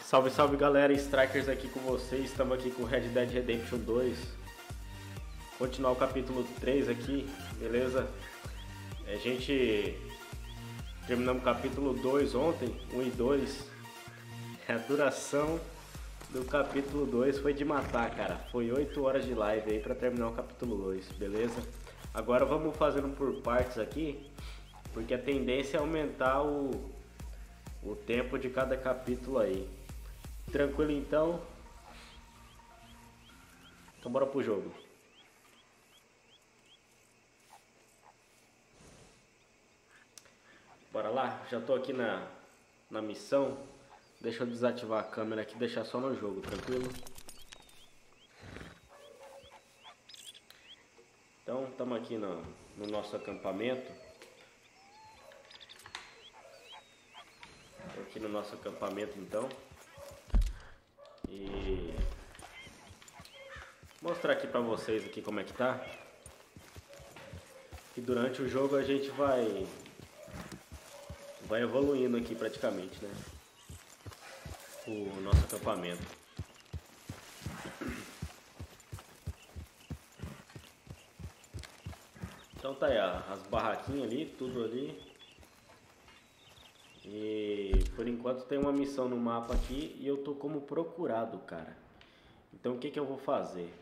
Salve, salve galera, Strikerz aqui com vocês, estamos aqui com Red Dead Redemption 2. Continuar o capítulo 3 aqui, beleza? A gente terminamos o capítulo 2 ontem, 1 e 2. A duração do capítulo 2 foi de matar, cara. Foi 8 horas de live aí pra terminar o capítulo 2, beleza? Agora vamos fazendo por partes aqui, porque a tendência é aumentar o tempo de cada capítulo aí. Tranquilo então? Então bora pro jogo. Bora lá? Já tô aqui na missão. Deixa eu desativar a câmera aqui e deixar só no jogo, tranquilo? Então estamos aqui no nosso acampamento. Tô aqui no nosso acampamento então. E mostrar aqui pra vocês aqui como é que tá. E durante o jogo a gente vai evoluindo aqui praticamente, né? O nosso acampamento. Então tá aí as barraquinhas ali, tudo ali. E por enquanto tem uma missão no mapa aqui e eu tô como procurado, cara. Então o que eu vou fazer?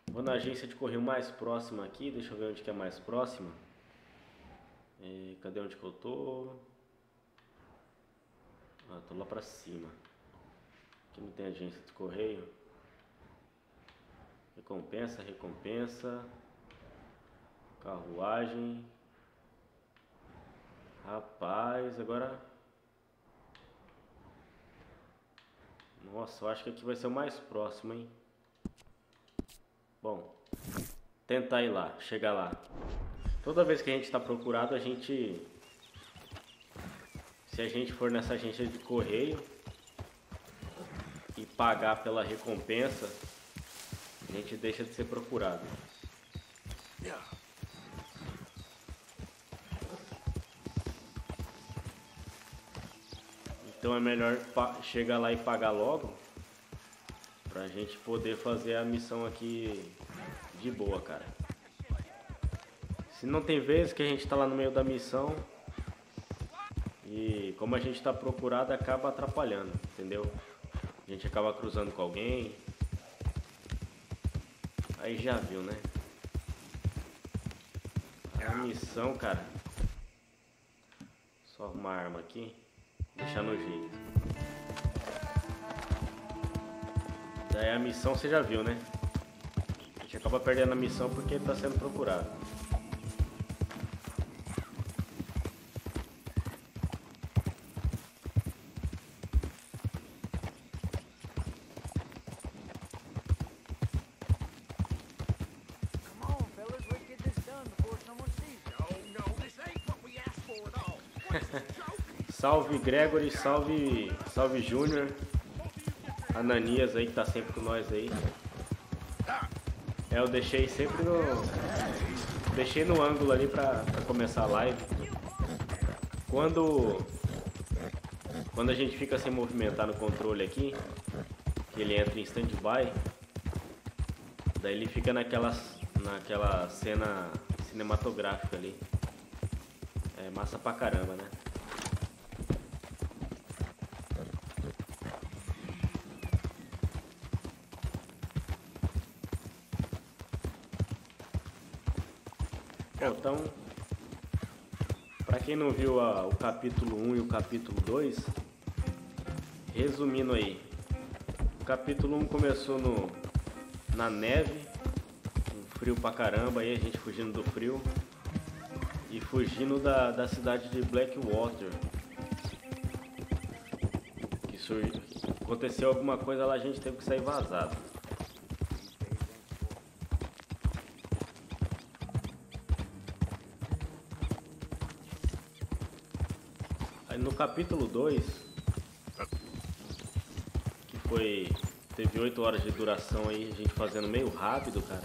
Vou na agência de correio mais próxima aqui. Deixa eu ver onde que é mais próxima. Cadê onde que eu tô? Ah, tô lá pra cima. Aqui não tem agência de correio. Recompensa, recompensa. Carruagem. Rapaz, agora... Nossa, eu acho que aqui vai ser o mais próximo, hein? Bom, tentar ir lá, chegar lá. Toda vez que a gente está procurado, a gente... Se a gente for nessa agência de correio e pagar pela recompensa, a gente deixa de ser procurado. Então é melhor chegar lá e pagar logo, pra gente poder fazer a missão aqui de boa, cara. Se não tem vezes que a gente tá lá no meio da missão e como a gente tá procurado, acaba atrapalhando, entendeu? A gente acaba cruzando com alguém. Aí já viu, né? A missão, cara. Só arrumar a arma aqui. Deixar no jeito. Daí a missão você já viu, né? A gente acaba perdendo a missão porque está sendo procurado. Salve Gregory, salve Júnior, Ananias aí que tá sempre com nós aí. Eu deixei sempre no ângulo ali pra começar a live. Quando a gente fica sem movimentar no controle aqui, que ele entra em stand-by, daí ele fica naquela cena cinematográfica ali. É massa pra caramba, né? Bom, então, para Para quem não viu o capítulo 1 e o capítulo 2, resumindo aí, o capítulo 1 começou na neve, um frio pra caramba, aí a gente fugindo do frio e fugindo da cidade de Blackwater. Aconteceu alguma coisa lá, a gente teve que sair vazado. Aí no capítulo 2, que teve 8 horas de duração aí, a gente fazendo meio rápido, cara,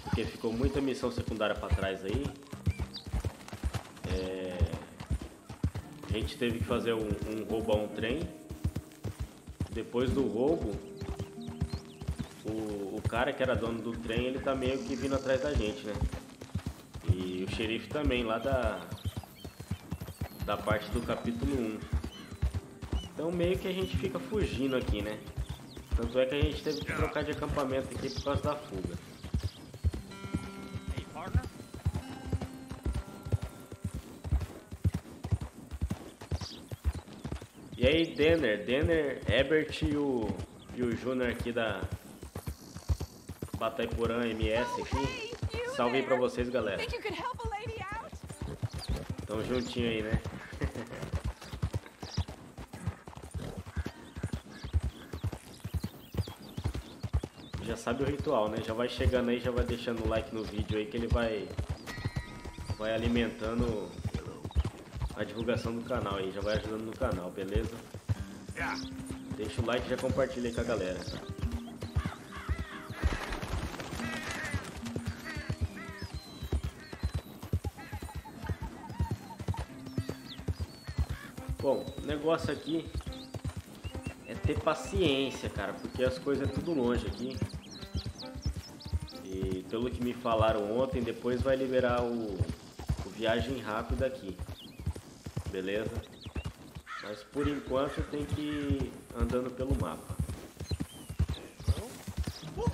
porque ficou muita missão secundária pra trás aí. A gente teve que fazer um roubo a um trem. Depois do roubo, o cara que era dono do trem, ele tá meio que vindo atrás da gente, né? E o xerife também, lá da parte do capítulo 1. Então meio que a gente fica fugindo aqui, né? Tanto é que a gente teve que trocar de acampamento aqui por causa da fuga. E aí, Denner, Ebert e o Júnior aqui da Bataiporã MS aqui. Salve aí pra vocês, galera. Tão juntinho aí, né? Já sabe o ritual, né? Já vai chegando aí, já vai deixando o like no vídeo aí que ele vai alimentando a divulgação do canal aí, já vai ajudando no canal, beleza? Deixa o like e já compartilha aí com a galera. Bom, o negócio aqui é ter paciência, cara, porque as coisas é tudo longe aqui. E pelo que me falaram ontem, depois vai liberar o viagem rápida aqui. Beleza? Mas por enquanto tem que ir andando pelo mapa. O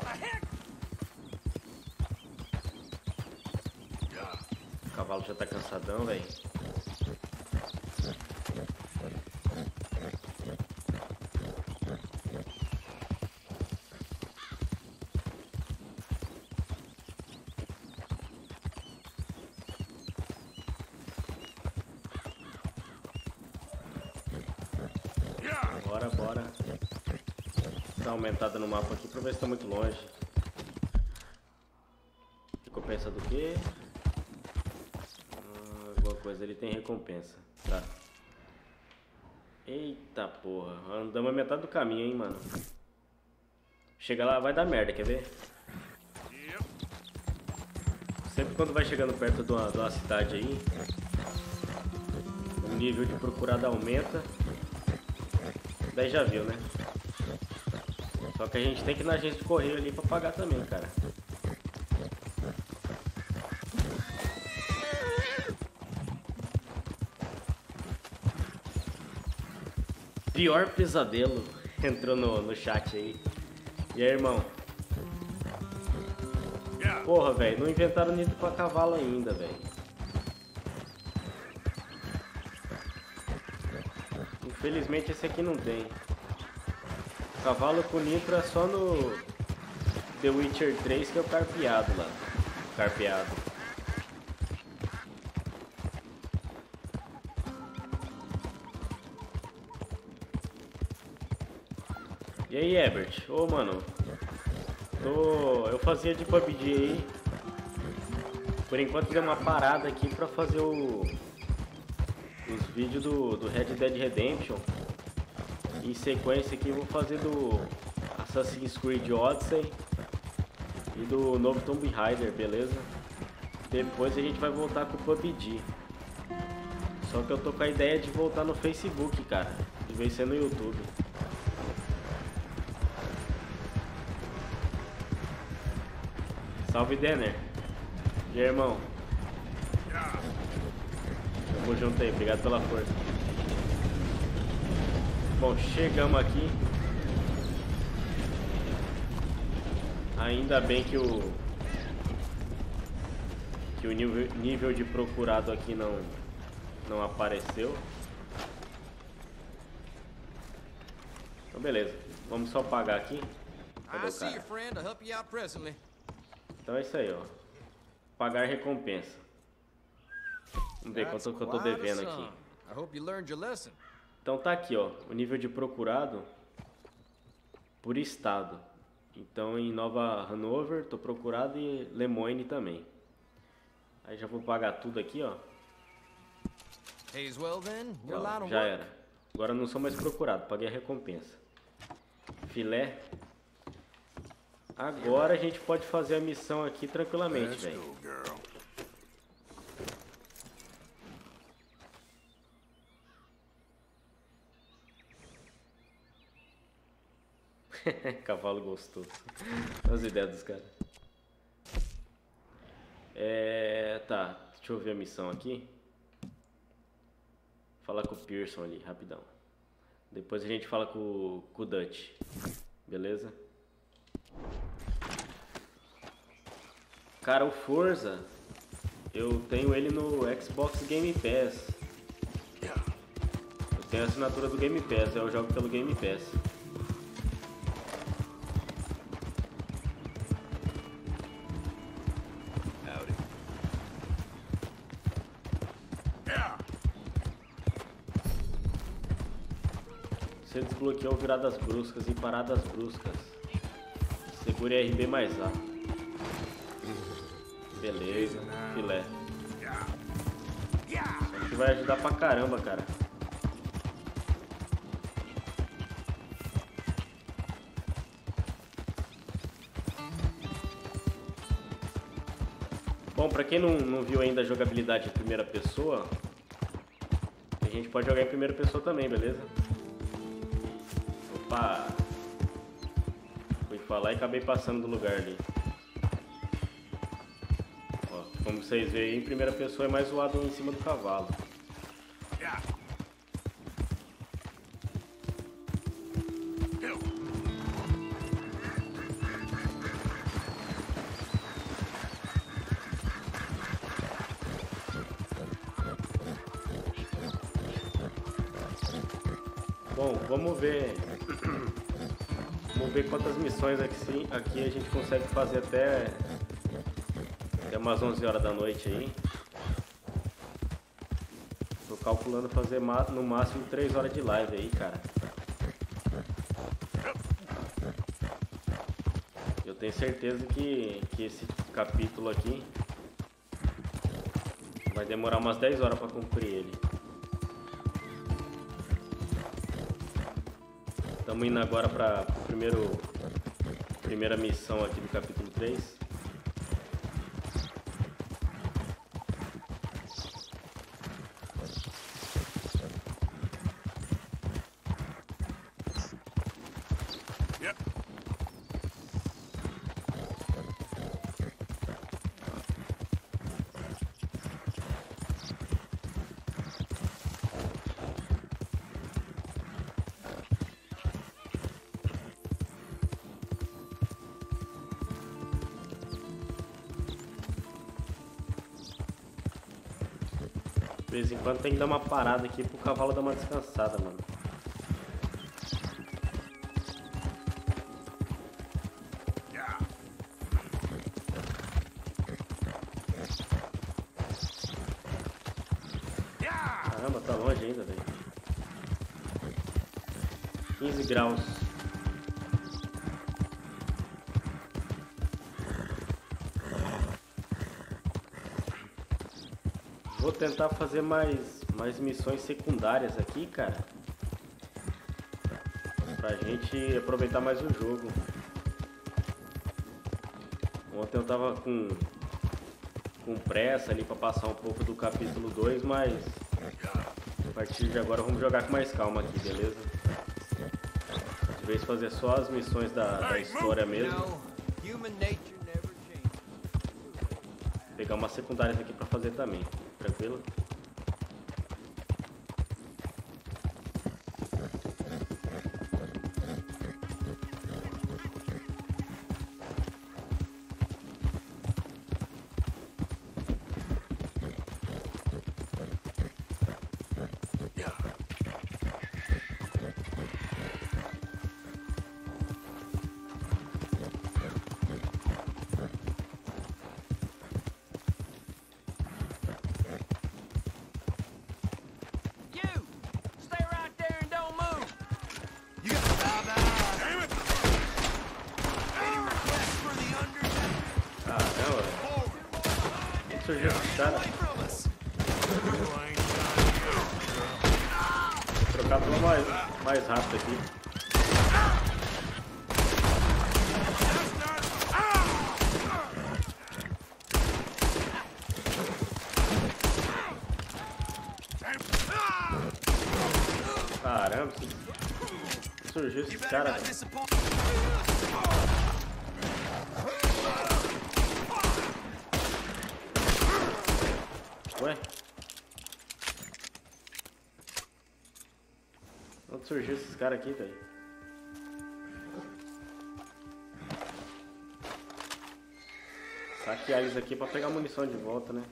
cavalo já tá cansadão, velho. Bora. Dar uma aumentada no mapa aqui pra ver se tá muito longe. Recompensa do quê? Alguma coisa, ele tem recompensa. Tá. Eita porra. Andamos a metade do caminho, hein, mano. Chega lá, vai dar merda, quer ver? Sempre quando vai chegando perto de uma cidade aí, o nível de procurada aumenta. Daí já viu, né? Só que a gente tem que ir na agência de correio ali pra pagar também, cara. Pior pesadelo entrou no chat aí. E aí, irmão? Porra, velho, não inventaram nitro pra cavalo ainda, velho. Infelizmente esse aqui não tem. Cavalo com nitro é só no The Witcher 3, que é o carpeado lá. Carpeado. E aí, Ebert? Ô, mano. Eu fazia de PUBG aí. Por enquanto deu uma parada aqui pra fazer os vídeos do Red Dead Redemption. Em sequência aqui eu vou fazer do Assassin's Creed Odyssey e do novo Tomb Raider, beleza? Depois a gente vai voltar com o PUBG. Só que eu tô com a ideia de voltar no Facebook, cara, de vez ser no YouTube. Salve, Denner. E aí, irmão? Tamo junto aí, obrigado pela força. Bom, chegamos aqui. Ainda bem que o nível de procurado aqui não apareceu. Então beleza, vamos só pagar aqui. Cadê o cara? Então é isso aí, ó. Pagar recompensa. Vamos ver quanto que eu tô devendo aqui. Então tá aqui, ó, o nível de procurado por estado. Então em Nova Hanover tô procurado e Lemoyne também. Aí já vou pagar tudo aqui, ó. Ó, já era. Agora não sou mais procurado, paguei a recompensa. Filé. Agora a gente pode fazer a missão aqui tranquilamente, velho. Cavalo gostoso. As ideias dos caras. Tá, deixa eu ver a missão aqui. Falar com o Pearson ali, rapidão. Depois a gente fala com o Dutch. Beleza? Cara, o Forza, eu tenho ele no Xbox Game Pass. Eu tenho a assinatura do Game Pass, eu jogo pelo Game Pass. Você desbloqueou viradas bruscas e paradas bruscas. Segure RB mais A. Beleza, filé. Isso aqui vai ajudar pra caramba, cara. Bom, pra quem não viu ainda a jogabilidade em primeira pessoa, a gente pode jogar em primeira pessoa também, beleza? Opa! Fui falar e acabei passando do lugar ali. Ó, como vocês veem, em primeira pessoa é mais zoado em cima do cavalo. Bom, vamos ver quantas missões aqui a gente consegue fazer até umas 11 horas da noite aí. Tô calculando fazer no máximo 3 horas de live aí, cara. Eu tenho certeza que esse capítulo aqui vai demorar umas 10 horas pra cumprir ele. Estamos indo agora para a primeira missão aqui do capítulo 3. De vez em quando tem que dar uma parada aqui pro cavalo dar uma descansada, mano. Caramba, tá longe ainda, velho. 15 graus. Vou tentar fazer mais missões secundárias aqui, cara. Pra gente aproveitar mais o jogo. Ontem eu tava com pressa ali pra passar um pouco do capítulo 2, mas a partir de agora vamos jogar com mais calma aqui, beleza? De vez fazer só as missões da história mesmo. Pegar umas secundárias aqui pra fazer também. Tranquilo? Onde surgiu esse cara? Vou trocar pelo mais rápido aqui. Caramba, surgiu esse cara. Ué? Onde surgiu esses caras aqui, velho? Saquear eles aqui pra pegar munição de volta, né?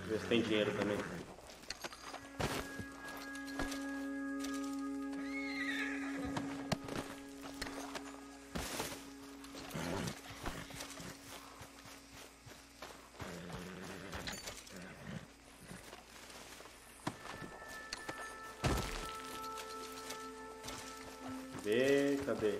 Ver se tem dinheiro também. Cadê?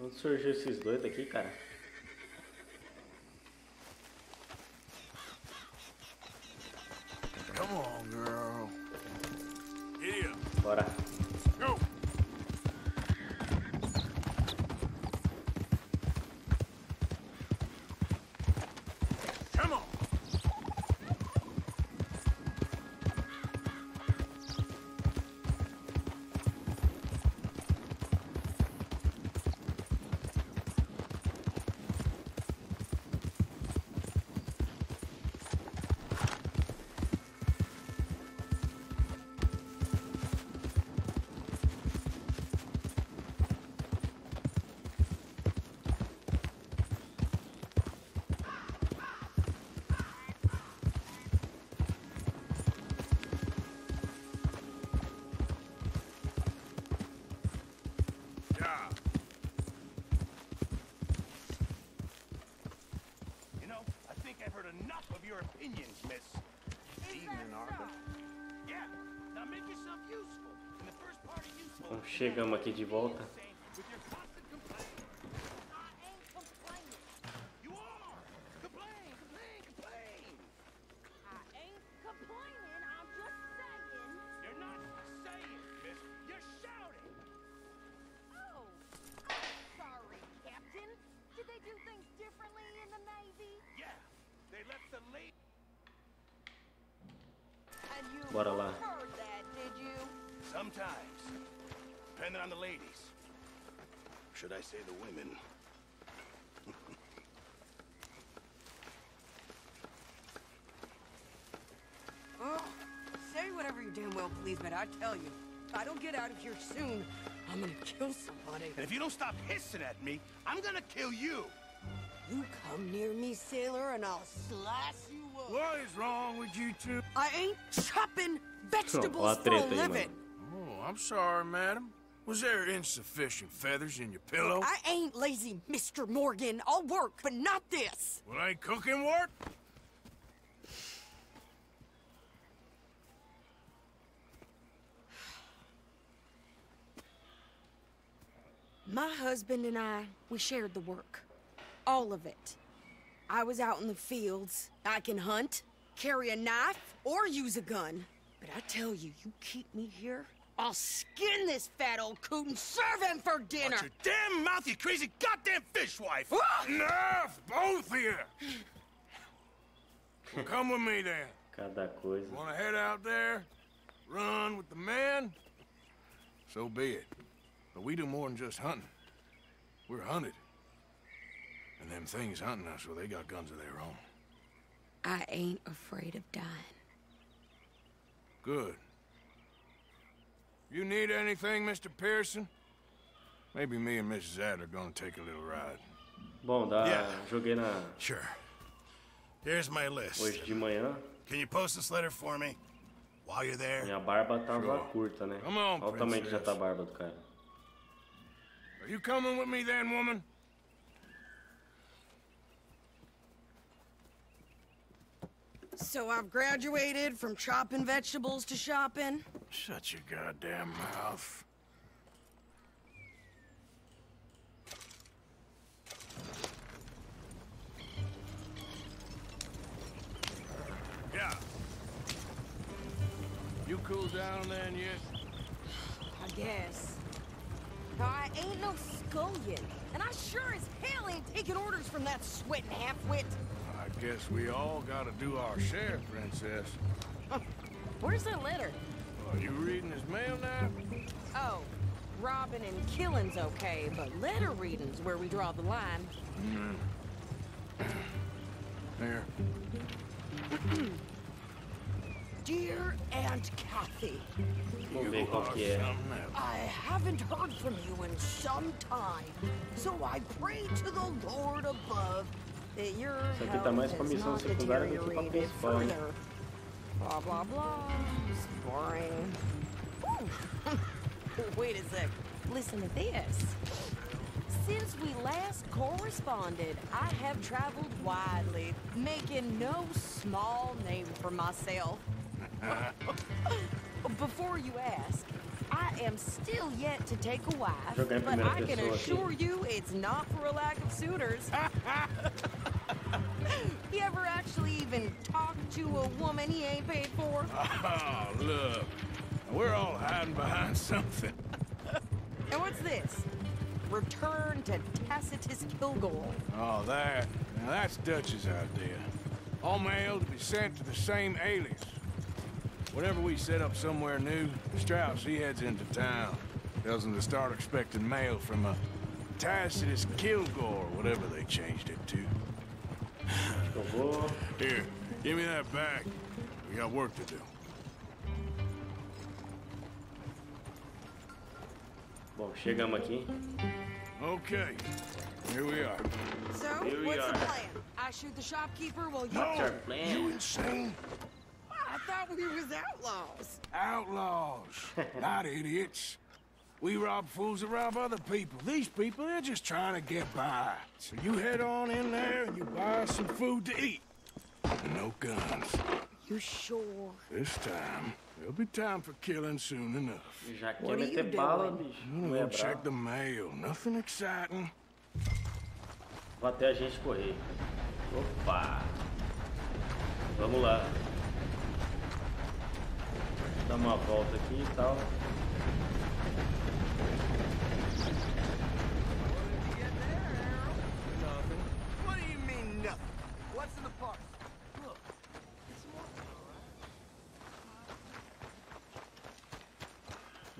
Onde surgiu esses doidos aqui, cara? Come on, girl. Here. Bora. Go. Come on. Opinions, miss. Evening, Arthur. Yeah. Now make yourself useful. In the first part of useful. Então chegamos aqui de volta. With your constant complaining. I ain't complaining. You are. Complain, complain, complain. I ain't complaining. I'm just saying. You're not saying, miss. You're shouting. Oh, I'm sorry, Captain. Did they do things differently in the Navy? Yeah. They left the late. And you Bora lá. heard that, did you? Sometimes. Depending on the ladies. Should I say the women? Oh, say whatever you damn well please, but I tell you, if I don't get out of here soon, I'm gonna kill somebody. And if you don't stop hissing at me, I'm gonna kill you. You come near me, sailor, and I'll slice you up. What is wrong with you two? I ain't chopping vegetables Ó a for treta a aí, living. mano. Oh, I'm sorry, madam. Was there insufficient feathers in your pillow? I ain't lazy, Mr. Morgan. I'll work, but not this. Well, ain't cooking work? My husband and I, we shared the work. All of it. I was out in the fields. I can hunt, carry a knife, or use a gun. But I tell you, you keep me here, I'll skin this fat old coot and serve him for dinner. Watch your damn mouth, you crazy goddamn fishwife! Ah! Enough, both of you! Well, come with me then. Cada coisa. Want to head out there? Run with the men? So be it. But we do more than just hunting. We're hunted. And them things hunting us, well, they got guns of their own. I ain't afraid of dying. Good. You need anything, Mr. Pearson? Maybe me and Mrs. Adler are gonna take a little ride. Bom, joguei na Sure. Here's my list. hoje de manhã. Can you post this letter for me? While you're there? Minha barba tava Sure. curta, né? Come on, Olha o tamanho que já princess. tá a barba do cara. Are you coming with me then, woman? So I've graduated from chopping vegetables to shopping. Shut your goddamn mouth. Yeah. You cooled down then yet? I guess. I ain't no scullion, and I sure as hell ain't taking orders from that sweating half-wit. I guess we all gotta do our share, Princess. Where's that letter? Are you reading his mail now? Oh, robbing and killing's okay, but letter reading's where we draw the line. Here. Dear Aunt Kathy, Vamos ver qual que é. Something else. I haven't heard from you in some time, so I pray to the Lord above that your Isso aqui tá mais pra health has missão not secundária do que pra deteriorated principal, hein? further. Blah, blah, blah. It's boring. Ooh. Wait a sec. Listen to this. Since we last corresponded, I have traveled widely, making no small name for myself. Before you ask, I am still yet to take a wife, Joguei em but primeira I can pessoa assure aqui. you it's not for a lack of suitors. You ever actually even talk to a woman he ain't paid for? Oh, look. We're all hiding behind something. And what's this? Return to Tacitus Kilgore. Oh, that. Now, that's Dutch's idea. All mail to be sent to the same alias. Whenever we set up somewhere new, Strauss, he heads into town. Tells them to start expecting mail from a Tacitus Kilgore, whatever they changed it to. Eu vou. Here, give me that back. We got work to do. Bom, chegamos aqui. Okay, here we are. So, Here we what's the are. plan? I shoot the shopkeeper while you... No, our plan? you insane? I thought we was outlaws. Outlaws, not idiots. We rob fools that rob other people. These people, they're just trying to get by. So you head on in there and you buy us some food to eat. And no guns. You sure? This time, there'll be time for killing soon enough. Já quer What are you meter bala, doing? bicho. I'm Não gonna é go check bravo. the mail. Nothing exciting. Vou até a gente correr. Opa! Vamos lá. Dar uma volta aqui e tal. What do you mean, nothing? What's in the park? Look, it's more.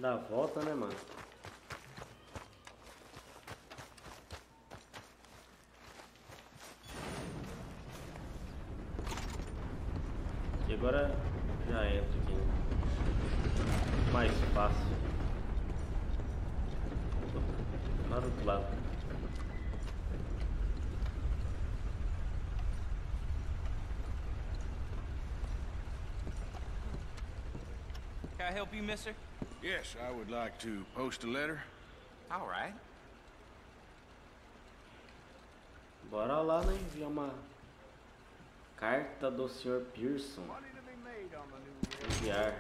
Dá a volta, né, mano? E agora já entro aqui. Mais fácil. Lá do outro lado. Can I help you, mister? Yes, I would like to post a letter. All right. Bora lá, né? Enviar uma carta do Sr. Pearson. Enviar.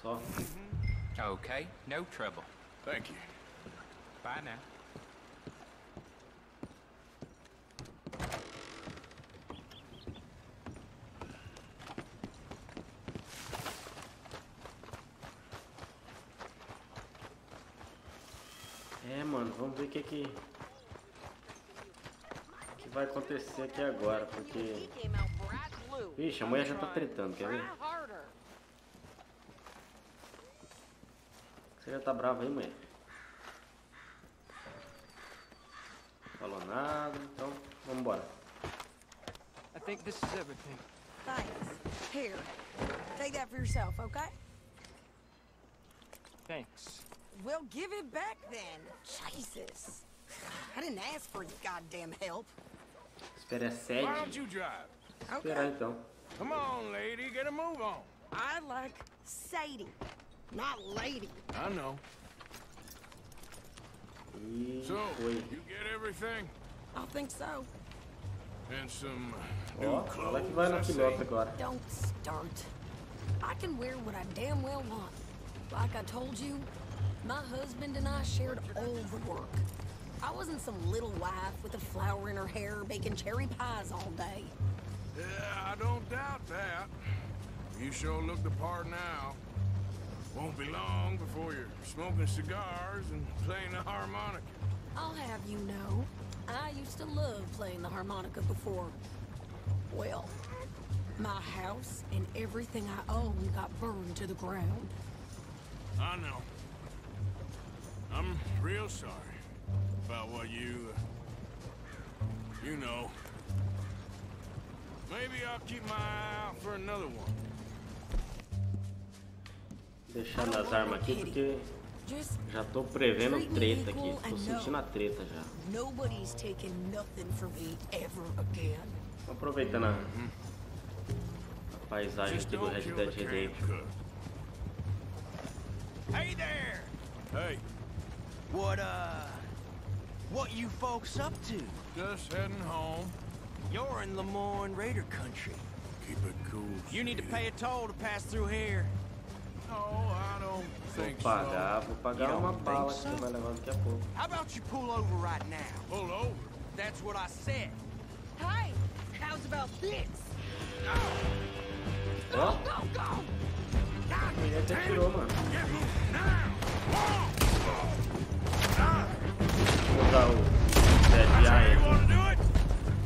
Só. Okay, no trouble. Thank you. Bye now. É, mano, vamos ver o que vai acontecer aqui agora, porque... He came out bright blue. Vixe, a mulher já tá tretando, quer ver? Try harder. Você já tá brava aí, mulher? Falou nada, então vamos embora. I think this is everything. Thanks. Here, take that for yourself, okay? Thanks. Well, give it back then. Jesus. I didn't ask for your goddamn help. Espera a Why don't sede. you drive? Esperar então. Come on, lady, get a move on. I like Sadie, not lady. I know. E So, foi. you get everything? I think so. And some Ó, new ela que clothes, vai na I see. pilota agora. Don't start. I can wear what I damn well want. Like I told you, my husband and I shared all the work. I wasn't some little wife with a flower in her hair baking cherry pies all day. Yeah, I don't doubt that. You sure look the part now. Won't be long before you're smoking cigars and playing the harmonica. I'll have you know, I used to love playing the harmonica before. Well, my house and everything I owned got burned to the ground. I know. I'm real sorry about what you know. Maybe I'll keep my eye out for another one. Deixando as armas aqui porque já tô prevendo treta aqui. Tô sentindo a treta já. Nobody's taking nothing from me ever again. Tô aproveitando a paisagem aqui do Red Dead Redemption. Hey there! Hey, What you folks up to? just heading home. You're in Lemoyne Raider country. Keep it cool. You need to pay a toll to pass through here. No, I don't think so. Vou pagar uma bala que você vai levar daqui a pouco. How about you pull over right now? Pull over. That's what I said. Hey, how's about this? Ó, Go, go! ele até tirou, mano. Vou usar o You ZI. wanna do it?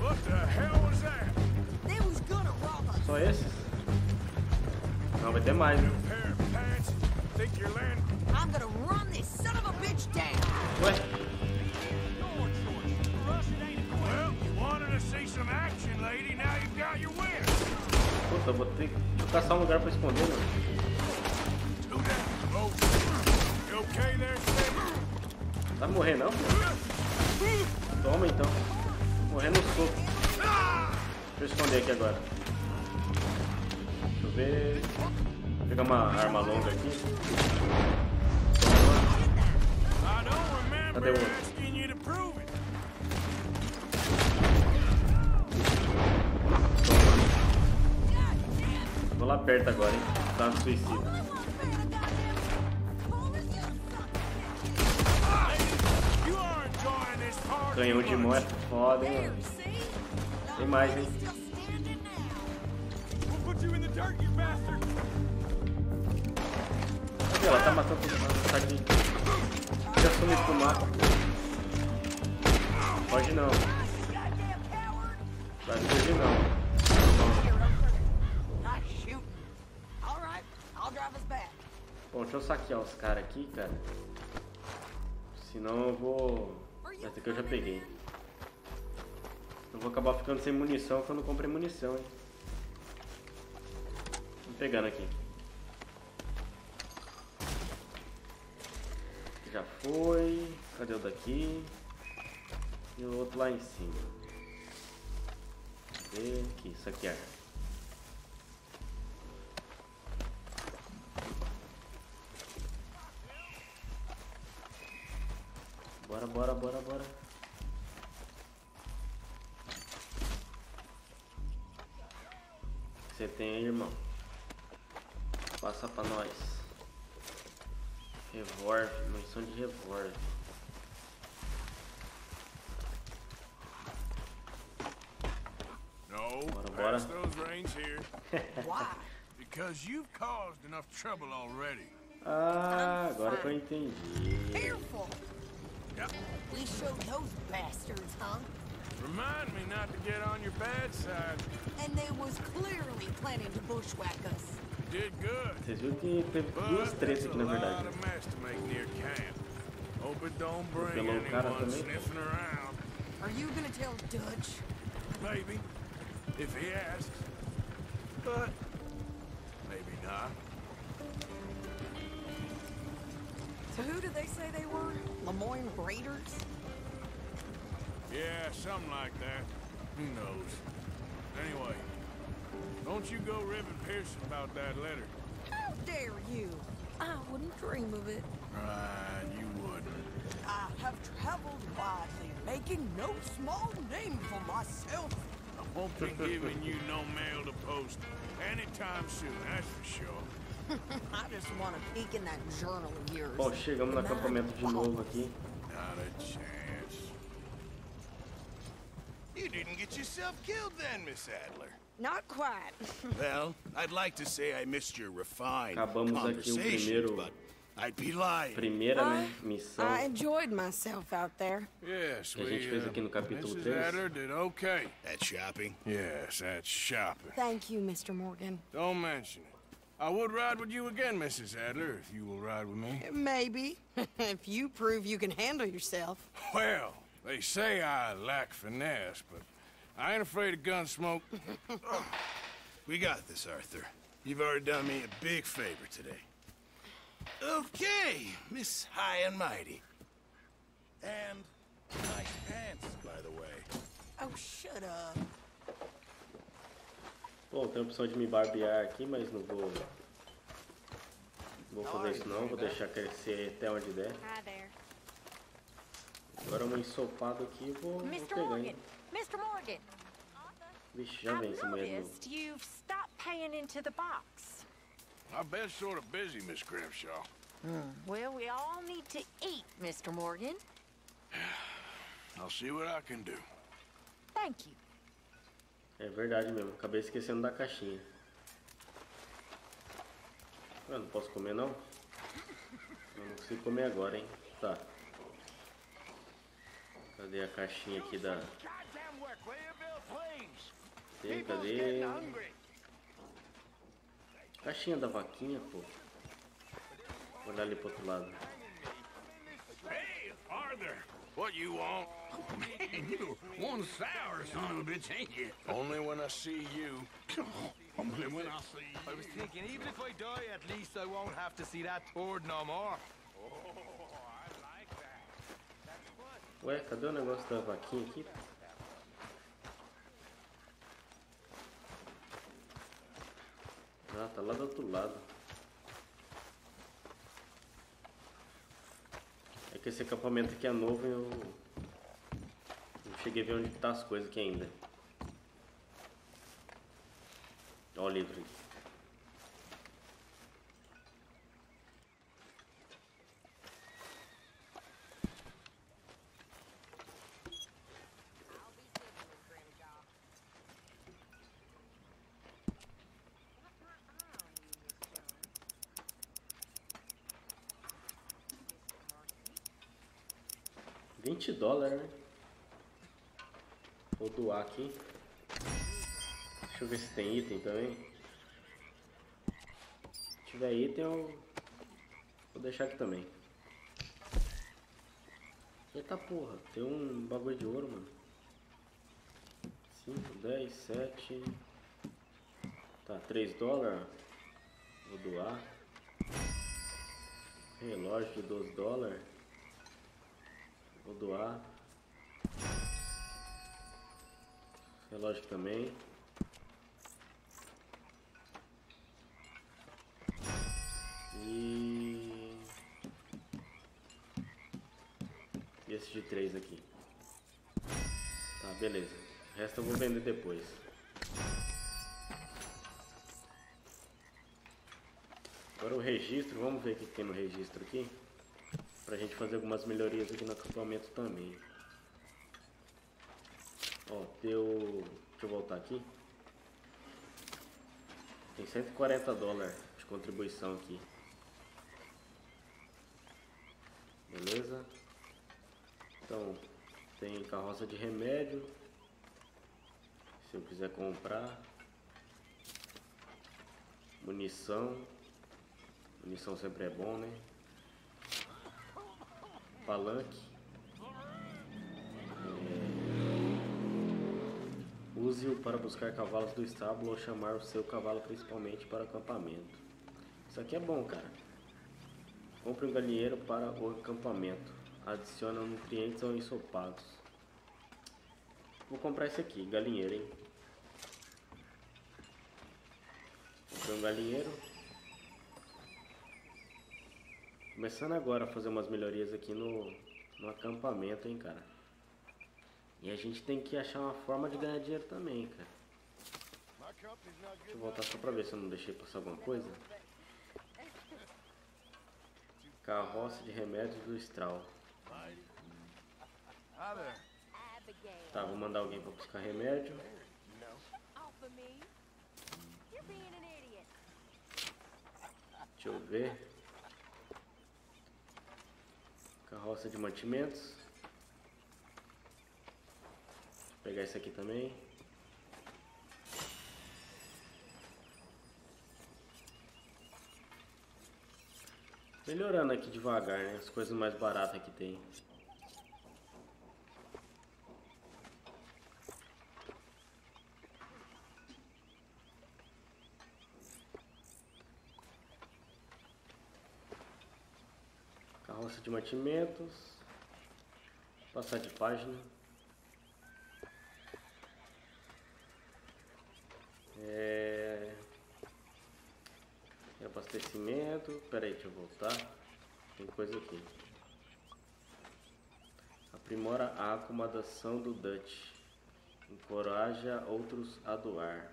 What the hell was that? They was gonna rob us. Só esses? Não, vai ter mais, né? Pair of pants. Think you're landing? I'm gonna run this son of a bitch down. Ué? Well, you wanted to see some action, lady. Now you've got your wish. Puta, vou ter que caçar um lugar pra esconder, mano. Do that. Oh, you okay there, Clemens? Vai morrer não? Toma então. Morrer no soco. Deixa eu esconder aqui agora. Deixa eu ver. Vou pegar uma arma longa aqui. I don't remember Cadê o outro? asking you to prove it. Vou lá perto agora, hein? Tá no suicídio. You are enjoying this part. Canhão de mão é foda, hein, mano? Tem mais, hein? We'll put you in the dirt, you bastard. Cadê? Ela tá matando todo mundo. Tá aqui. Já sumiu pro mapa. Pode não. Vai fugir não. Bom, deixa eu saquear os caras aqui, cara. Senão eu vou... Essa aqui eu já peguei. Eu vou acabar ficando sem munição porque eu não comprei munição, hein. Vou pegando aqui. Já foi. Cadê o daqui? E o outro lá em cima. Cadê? Aqui, saquear. Bora, bora, bora, bora. O que você tem aí, irmão? Passa pra nós. Revólver, munição de revólver. No, Bora. pass those reins here. Why? Because you've caused enough trouble already. Ah, agora que eu entendi. Careful! Yeah. We showed those bastards, huh? Remind me not to get on your bad side. And they was clearly planning to bushwhack us. You did good. Vocês viram que teve duas But tretas that's aqui a na lot verdade. of mess to make near camp. Hope it don't bring Pelo cara anyone também. sniffing around. Are you gonna tell Dutch? Maybe, if he asks. But maybe not. So who did they say they were? Lemoyne Raiders? Yeah, something like that. Who knows? Anyway, don't you go ribbing Pearson about that letter. How dare you? I wouldn't dream of it. Right, you wouldn't. I have traveled widely, making no small name for myself Won't be giving you no mail to post anytime soon, that's for sure. I just want to peek in that journal of yours. Bom, chegamos no acampamento de novo aqui. Not a chance. You didn't get yourself killed then, Miss Adler. Not quite. Well, I'd like to say I missed your refined Acabamos aqui o conversation, but I'd be lying. primeira missão I enjoyed myself out there. Yes, que a gente fez aqui no capítulo Mrs. 3. Adler did okay. That shopping? Yes, that's shopping. Thank you, Mr. Morgan. Don't mention it. I would ride with you again, Mrs. Adler, if you will ride with me. Maybe. If you prove you can handle yourself. Well, they say I lack finesse, but I ain't afraid of gun smoke. We got this, Arthur. You've already done me a big favor today. Okay, Miss High and Mighty. And nice pants, by the way. Oh, shut up. Bom, tem a opção de me barbear aqui, mas não vou fazer isso não, vou deixar crescer até onde der. Hi there. Agora um ensopado aqui eu vou Mr. pegar, Morgan! hein? Mr. Morgan! Vixe, já vem I've esse mulher de novo. noticed you've stopped paying into the box. I've been sort of busy, Miss Grimshaw. Well, we all need to eat, Mr. Morgan. I'll see what I can do. Thank you. É verdade mesmo, acabei esquecendo da caixinha. Eu não posso comer não? Eu não consigo comer agora, hein? Tá. Cadê a caixinha aqui da... Cadê? Caixinha da vaquinha, pô. Vou olhar ali pro outro lado. Hey, Arthur! What you want? You one sour son of a bitch, ain't you? Only when I see you. Only when I see you. I was thinking, even if I die, at least I won't have to see that turd no more. Ué, cadê o negócio da vaquinha aqui? Ah, tá lá do outro lado. É que esse acampamento aqui é novo e eu não cheguei a ver onde tá as coisas aqui ainda. Ó o livro aqui. $20, né? Vou doar aqui. Deixa eu ver se tem item também. Se tiver item eu vou deixar aqui também. Eita porra, tem um bagulho de ouro, mano. 5, 10, 7. Tá, $3. Vou doar. Relógio de $12. Vou doar. Relógio também. E esse de 3 aqui. Tá, beleza. O resto eu vou vender depois. Agora o registro, vamos ver o que tem no registro aqui. Pra gente fazer algumas melhorias aqui no acampamento também. Ó, deu... Deixa eu voltar aqui. Tem $140 de contribuição aqui. Beleza? Então, tem carroça de remédio. Se eu quiser comprar. Munição. Munição sempre é bom, né? Palanque. Use-o para buscar cavalos do estábulo ou chamar o seu cavalo principalmente para acampamento. Isso aqui é bom, cara. Compre um galinheiro para o acampamento. Adiciona nutrientes ou ensopados. Vou comprar esse aqui, galinheiro, hein? Comprei um galinheiro. Começando agora a fazer umas melhorias aqui no acampamento, hein, cara. E a gente tem que achar uma forma de ganhar dinheiro também, cara. Deixa eu voltar só pra ver se eu não deixei passar alguma coisa. Carroça de remédios do Straw. Tá, vou mandar alguém pra buscar remédio. Deixa eu ver. Carroça de mantimentos. Vou pegar esse aqui também. Melhorando aqui devagar, né? As coisas mais baratas que tem. Carroça de mantimentos. Passar de página. Abastecimento. Pera aí, deixa eu voltar. Tem coisa aqui. Aprimora a acomodação do Dutch. Encoraja outros a doar.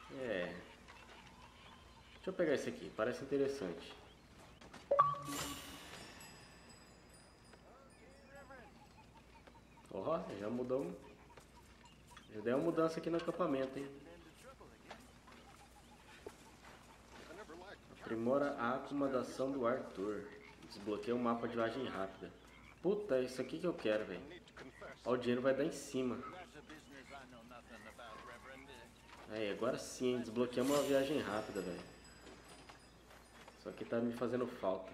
Deixa eu pegar esse aqui, parece interessante. Ó, já mudou. Já deu uma mudança aqui no acampamento, hein? Aprimora a acomodação do Arthur. Desbloqueia um mapa de viagem rápida. Puta, isso aqui que eu quero, velho. Ó, o dinheiro vai dar em cima. Aí, agora sim, desbloqueamos uma viagem rápida, velho. Só que tá me fazendo falta.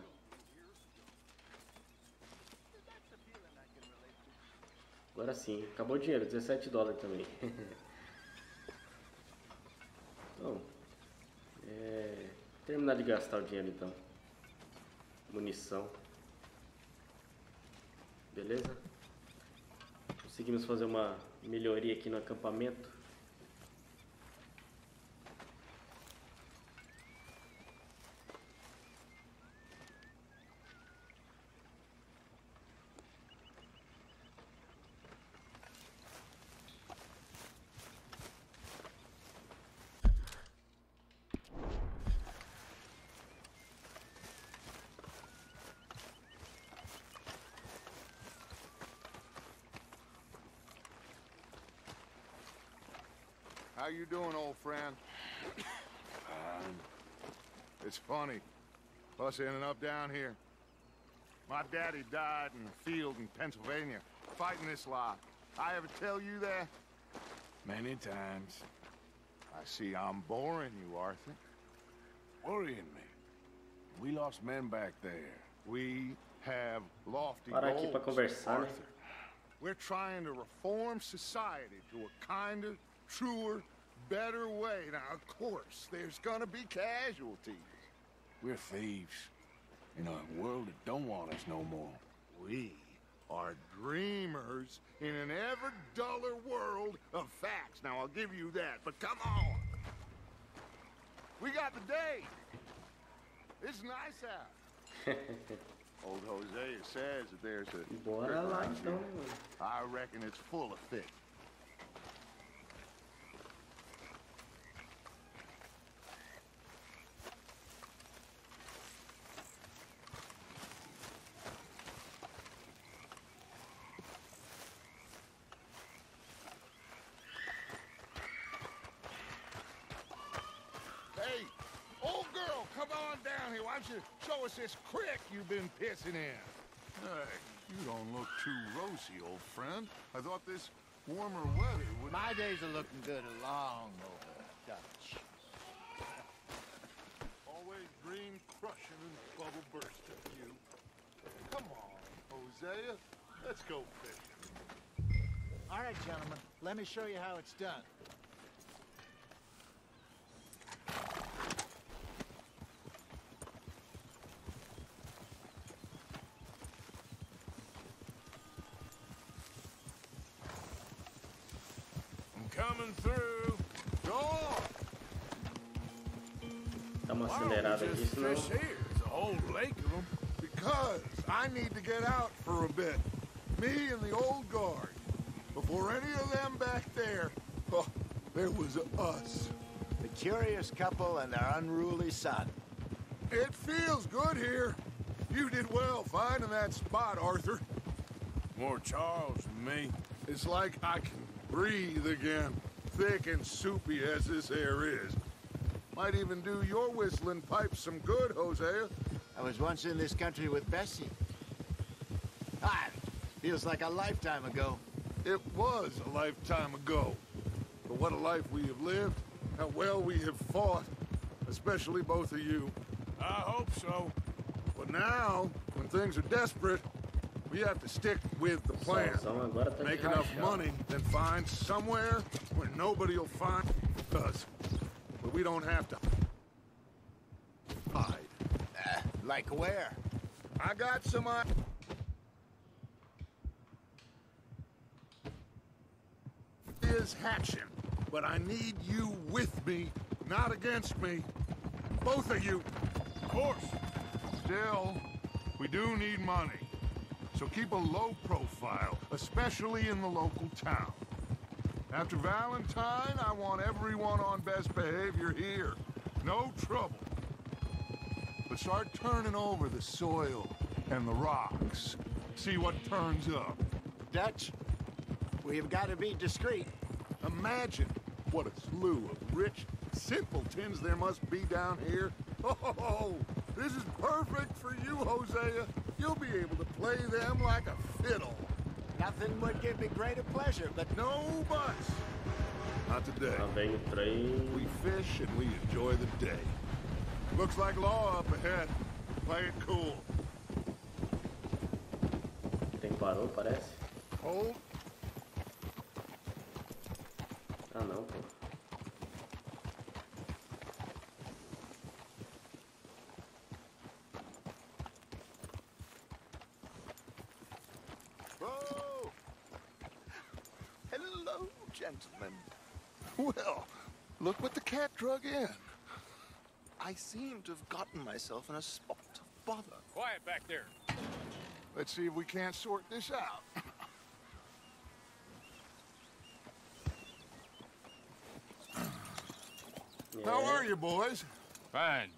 Agora sim, acabou o dinheiro, 17 dólares também. Então, terminar de gastar o dinheiro então. Munição. Beleza? Conseguimos fazer uma melhoria aqui no acampamento. How you doing, old friend? It's funny, us ending up down here. My daddy died in the field in Pennsylvania, fighting this lot. I ever tell you that? Many times. I see I'm boring you, Arthur. Worrying me. We lost men back there. We have lofty Para aqui goals, para conversar, né? Arthur. We're trying to reform society to a kinder, truer, better way. Now, of course, there's gonna be casualties. We're thieves in a world that don't want us no more. We are dreamers in an ever duller world of facts. Now, I'll give you that, but come on. We got the day. It's nice out. Old Hosea says that there's a... Bora lá então, né, mano? I reckon it's full of fish. Hey, old girl, come on down here. Why don't you show us this crick you've been pissing in? Hey, you don't look too rosy, old friend. I thought this warmer weather would... My days are looking good along over, Dutch. Always dream crushing and bubble bursting, you. Come on, Hosea. Let's go fishing. All right, gentlemen, let me show you how it's done. Coming through. Go on. Dá uma acelerada aqui, senão... Fish here. There's a whole lake of them. Because I need to get out for a bit. Me and the old guard. Before any of them back there, oh, there was us. The curious couple and their unruly son. It feels good here. You did well finding that spot, Arthur. More Charles than me. It's like I can breathe again, thick and soupy as this air is. Might even do your whistling pipes some good, Hosea. I was once in this country with Bessie. Feels like a lifetime ago. It was a lifetime ago. But what a life we have lived, how well we have fought, especially both of you. I hope so. But now, when things are desperate, we have to stick with the plan. Make enough money, then find somewhere where nobody will find us. But we don't have to hide. Like where? I got some ideas hatching, but I need you with me, not against me. Both of you. Of course. Still, we do need money. So keep a low profile, especially in the local town. After Valentine, I want everyone on best behavior here. No trouble. But start turning over the soil and the rocks. See what turns up. Dutch, we've got to be discreet. Imagine what a slew of rich simpletons there must be down here. Oh, this is perfect for you, Hosea. You'll be able to play them like a fiddle. Nothing would give me greater pleasure, but no buts. Not today. We fish and we enjoy the day. Looks like law up ahead. Play it cool. Tem parou, parece? Hold. Ah, não, pô. Whoa! Hello, gentlemen. Well, look what the cat drug in. I seem to have gotten myself in a spot of bother. Quiet back there. Let's see if we can't sort this out. How are you, boys? Fine.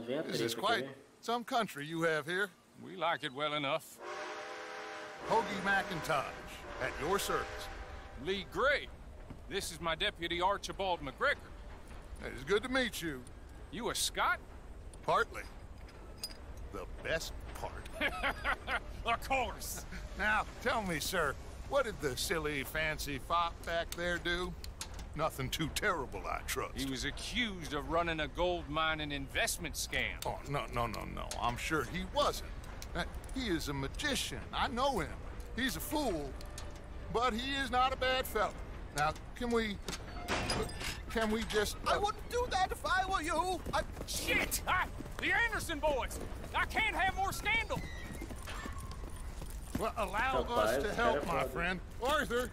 This is quite some country you have here. We like it well enough. Hoagie McIntosh, at your service. Lee Gray. This is my deputy Archibald McGregor. It is good to meet you. You a Scot? Partly. The best part. Of course. Now, tell me, sir, what did the silly, fancy fop back there do? Nothing too terrible, I trust. He was accused of running a gold mining investment scam. Oh, no. I'm sure he wasn't. He is a magician. I know him. He's a fool, but he is not a bad fellow. Now, can we just... I wouldn't do that if I were you. Shit! The Anderson boys! I can't have more scandal! Well, allow us to help, my friend. Arthur!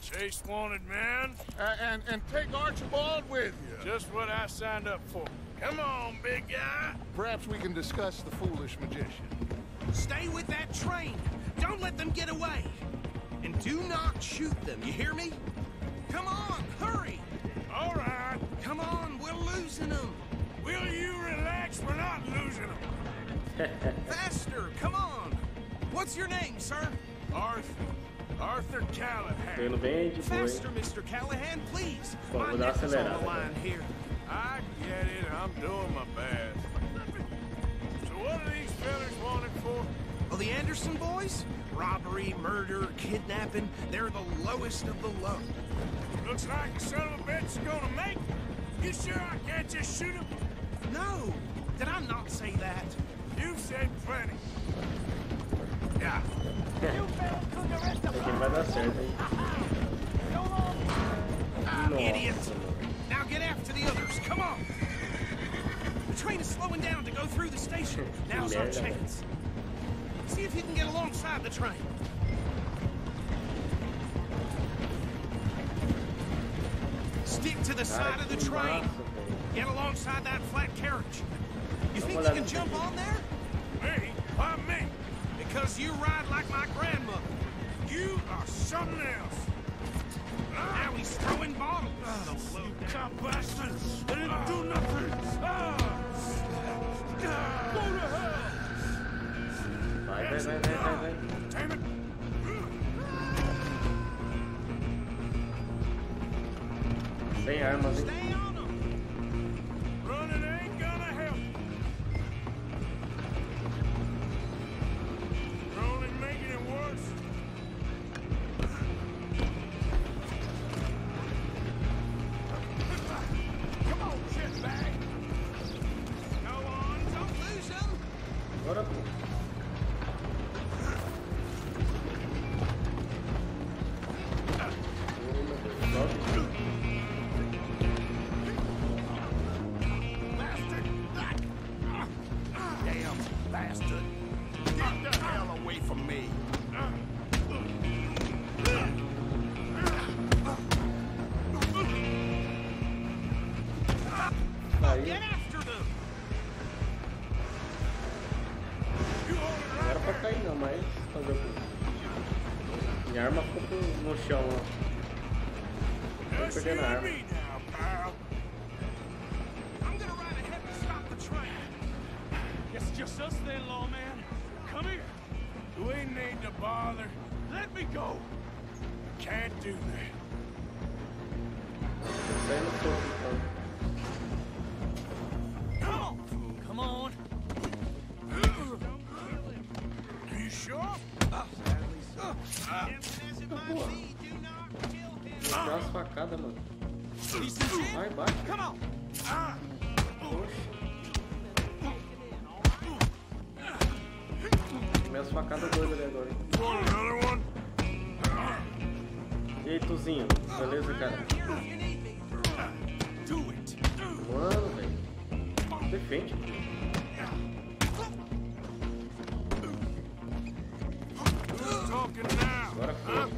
Chase wanted man. And take Archibald with you. Just what I signed up for. Come on, big guy. Perhaps we can discuss the foolish magician. Stay with that train. Don't let them get away. And do not shoot them, you hear me? Come on, hurry! All right. Come on, we're losing them. Will you relax? We're not losing them. Faster, come on. What's your name, sir? Arthur Callahan. Pelo bem de boa, Faster, Mr. Callahan, please. Bom, My vou dar uma neck is on acelerada. the line here. I get it. I'm doing my best. So what are these fellas wanted for? Well, the Anderson boys? Robbery, murder, kidnapping. They're the lowest of the low. Looks like the son of a bitch is gonna make it. You sure I can't just shoot him? No. Did I not say that? You've said plenty. Yeah. Quem vai dar certo, hein? Idiot. Nossa, mano. Now get after the others. Come on. The train is slowing down to go through the station. Now's our chance. See if you can get alongside the train. Stick to the side of the train. Get alongside that flat carriage. You think you can jump on there? Me? Why me? Because you ride like my grandmother. You are something else. Now he's throwing bottles. Oh, you cop bastards! They didn't do nothing! Go to hell! Vai. Damn it! Sem armas, hein? Stay on him! Running ain't gonna help. You're only making it worse. Come on, shitbag. Go on, don't lose him! Bora, pô. Bastard! Damn bastard! Get the hell away from me! Aí, Get after them! You hold it não right era pra cair não, mas fazer o quê? Minha arma ficou no chão, ó. Tô Just you perdendo a and arma. me now, pal. I'm gonna ride ahead and stop the train. It's just us then, lawman. Come here. You ain't need to bother. Let me go. Can't do that. Sai no soco, então. Come on. Are you sure? Dá umas facadas, mano. Vai, bate. Come on! Oxe. Minhas facadas doidas ali agora. Want another one? E aí, Tuzinho? Beleza, cara? Do it! Mano, velho. Defende. Talking now. Agora foi.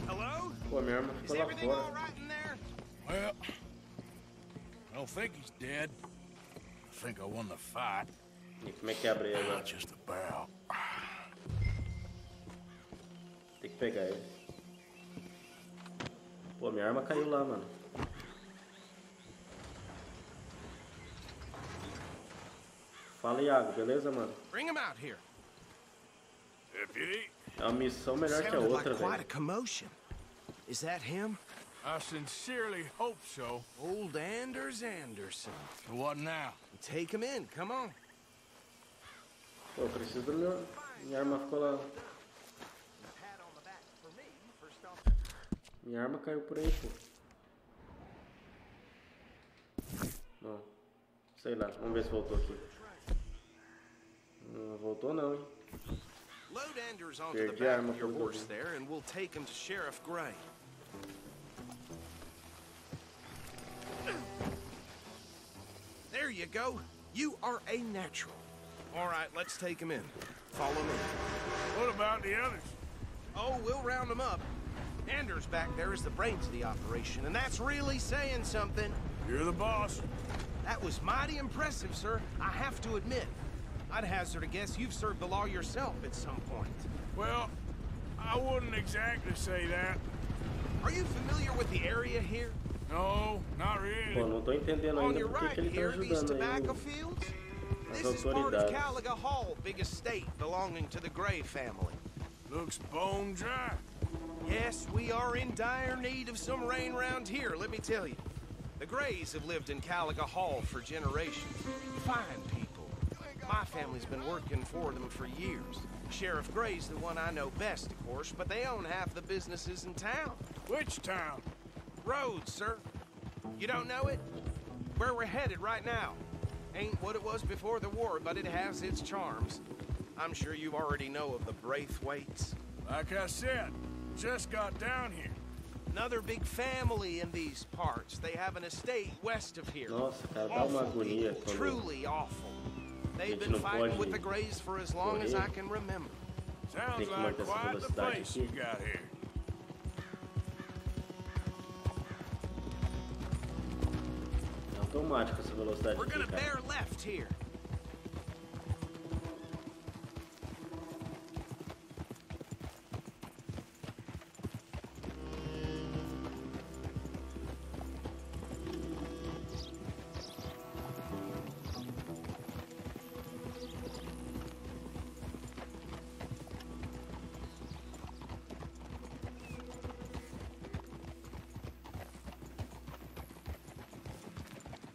Hello? Pô, minha arma Is ficou lá everything all fora. right in there? Well, I don't think he's dead. I think I won the fight. E como é que abre aí agora? Just about. Tem que pegar ele. Pô, minha arma caiu lá, mano. Fala, Iago, beleza, mano? Bring him out here. Deputy, É uma missão melhor que a Sounded outra, like quite a velho. commotion. Is that him? I sincerely hope so. Old Anders Anderson. What now? Take him in, come on. Pô, eu preciso do meu... Minha arma ficou lá. Minha arma caiu por aí, pô. Não. Sei lá, vamos ver se voltou aqui. Não voltou não, hein. Load Anders onto Perdi the a back arma of your pelo horse caminho. there, and we'll take him to Sheriff Gray. There you go. You are a natural. All right, let's take him in. Follow me. What about the others? Oh, we'll round them up. Anders back there is the brains of the operation, and that's really saying something. You're the boss. That was mighty impressive, sir. I have to admit. I'd hazard a guess you've served the law yourself at some point. Well, I wouldn't exactly say that. Are you familiar with the area here? No, not Pô, really. não tô entendendo On ainda your por que right que ele tá here, these ajudando tobacco aí fields? as This is part of autoridades. Caliga Hall, big estate belonging to the Gray family. Looks bone dry. Yes, we are in dire need of some rain round here, let me tell you. The Grays have lived in Caliga Hall for generations. Fine people. My family's been working for them for years. Sheriff Gray's the one I know best, of course, but they own half the businesses in town. Which town? Rhodes, sir. You don't know it? Where we're headed right now. Ain't what it was before the war, but it has its charms. I'm sure you already know of the Braithwaites. Like I said, just got down here. Another big family in these parts. They have an estate west of here. Nossa, cara, dá uma Awful agonia people, quando truly awful. They've gente been não fighting pode with the Grays for as long as I can remember. Sounds tem que like manter essa quite the velocidade place you aqui. got here. É automático essa velocidade We're aqui, gonna cara. bear left here.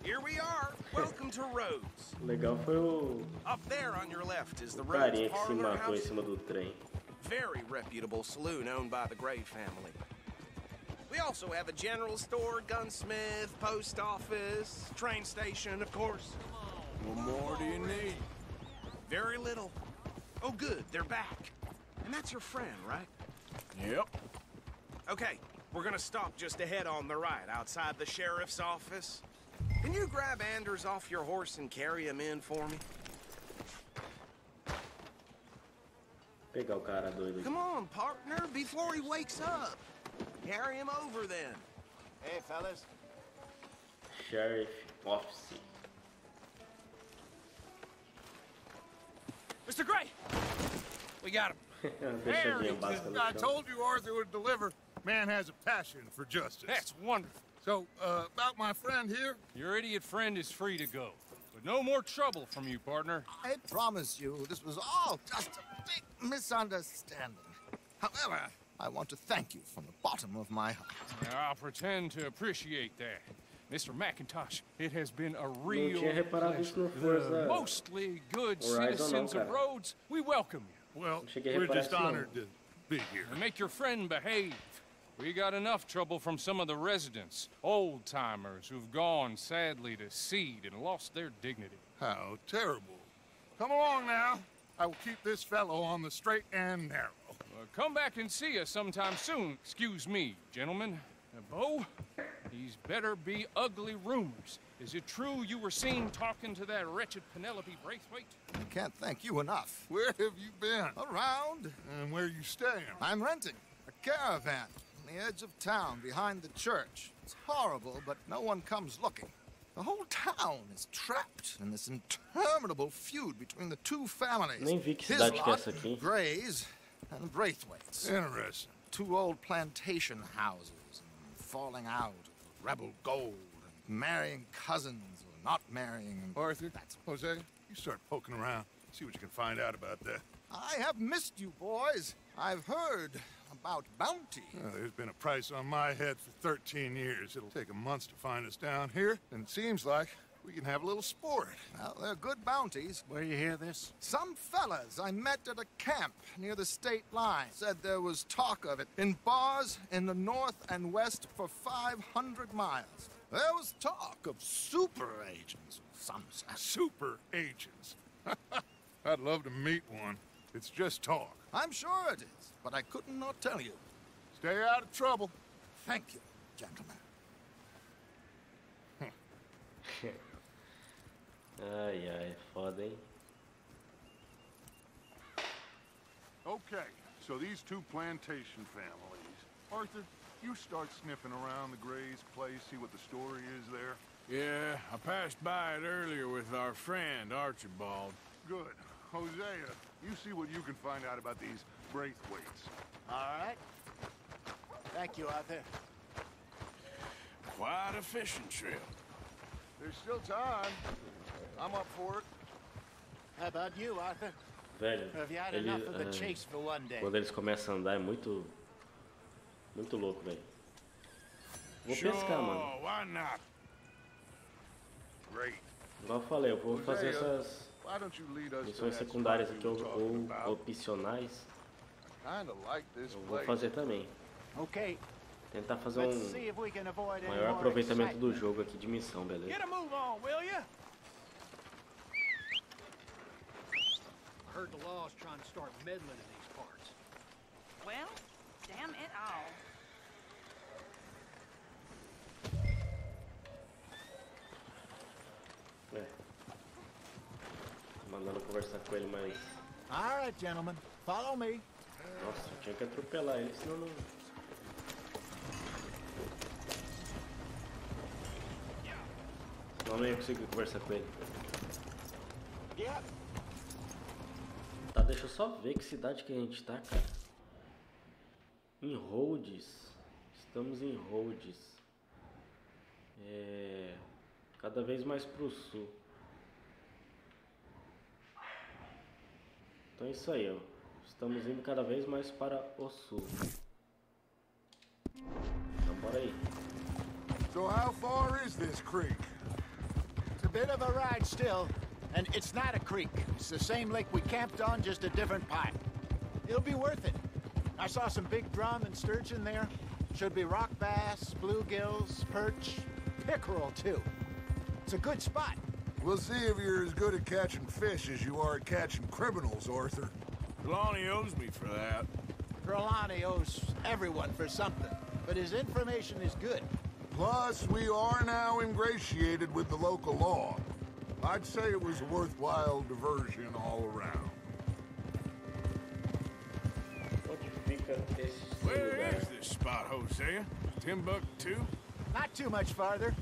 Here we are. Welcome to Rhodes. Legal foi o Up there on your left is the Rhodes carinha que se Parlor matou em House. cima do trem. Very reputable saloon owned by the Gray family. We also have a general store, gunsmith, post office, train station, of course. What more do you need? Very little. Oh, good, they're back. And that's your friend, right? Yep. Okay, we're gonna stop just ahead on the right, outside the sheriff's office. Can you grab Anders off your horse and carry him in for me? Pegar o cara doido Come aqui. on, partner, before he wakes up. Carry him over then. Hey, fellas. Sheriff Office. Mr. Gray! We got him. Deixadinha básica no I chão. told you Arthur would deliver. Man has a passion for justice. That's wonderful. So, about my friend here? Your idiot friend is free to go. But no more trouble from you, partner. I promise you, this was all just a big misunderstanding. However, I want to thank you from the bottom of my heart. I'll pretend to appreciate that. Mr. McIntosh, it has been a Não real tinha reparado pleasure. isso no Forza Mostly good Horizon, citizens não, of cara. Rhodes, we welcome you. Well, Cheguei a we're reparar just isso, não. honored to be here. And make your friend behave. We got enough trouble from some of the residents, old-timers who've gone, sadly, to seed and lost their dignity. How terrible. Come along now. I will keep this fellow on the straight and narrow. Come back and see us sometime soon. Excuse me, gentlemen. Bo, these better be ugly rumors. Is it true you were seen talking to that wretched Penelope Braithwaite? I can't thank you enough. Where have you been? Around, And where you staying? I'm renting a caravan on the edge of town behind the church. It's horrible, but no one comes looking. The whole town is trapped in this interminable feud between the two families. Nem vi que His cidade que é lot, essa aqui. Grays, and Braithwaite's. Interesting. Two old plantation houses, and falling out, rebel gold, and marrying cousins or not marrying. And Arthur, Jose, you start poking around. See what you can find out about that. I have missed you, boys. I've heard about bounty. There's been a price on my head for 13 years. It'll take a month to find us down here, and it seems like we can have a little sport. Well, they're good bounties. Where you hear this? Some fellas I met at a camp near the state line said there was talk of it in bars in the north and west for 500 miles. There was talk of super agents, some said. Super agents. I'd love to meet one. It's just talk. I'm sure it is, but I couldn't not tell you. Stay out of trouble. Thank you, gentlemen. Ai, ai, foda, hein? Okay, so these two plantation families. Arthur, you start sniffing around the Gray's place, see what the story is there. Yeah, I passed by it earlier with our friend, Archibald. Good. Hosea, you see what you can find out about these Braithwaites. All right. Thank you, Arthur. Quite a fishing trip. There's still time. I'm up for it. How about you, Arthur? Velho, Have you had ele, enough of the chase for one day? quando eles começam a andar é muito louco, velho. Vou Sure, pescar, mano. why not? Great. Igual eu falei, eu vou fazer essas Why don't you lead us to missões that secundárias spot aqui we were talking ou about? opcionais. Kinda like this Eu vou place. fazer também. Okay, Tentar fazer let's um see if we can avoid any maior more aproveitamento do excitement. jogo aqui de missão, beleza? Get a move on, will ya? I heard the law's trying to start meddling in these parts. Well, damn it all. É. Mandando conversar com ele, mas... All right, gentlemen, follow me. Nossa, eu tinha que atropelar ele, senão não... Senão eu não ia conseguir conversar com ele. Yep. Tá, deixa eu só ver que cidade que a gente tá, cara. Em Rhodes. Estamos em Rhodes. Cada vez mais pro sul. Então é isso aí, ó. Estamos indo cada vez mais para o sul. Então bora aí. So how far is this creek? bit of a ride still, and it's not a creek. It's the same lake we camped on, just a different pipe. It'll be worth it. I saw some big drum and sturgeon there. Should be rock bass, bluegills, perch, pickerel too. It's a good spot. We'll see if you're as good at catching fish as you are at catching criminals, Arthur. Trelawney owes me for that. Trelawney owes everyone for something, but his information is good. Plus, we are now ingratiated with the local law. I'd say it was a worthwhile diversion all around. Where is this spot, Hosea? Timbuktu? Not too much farther.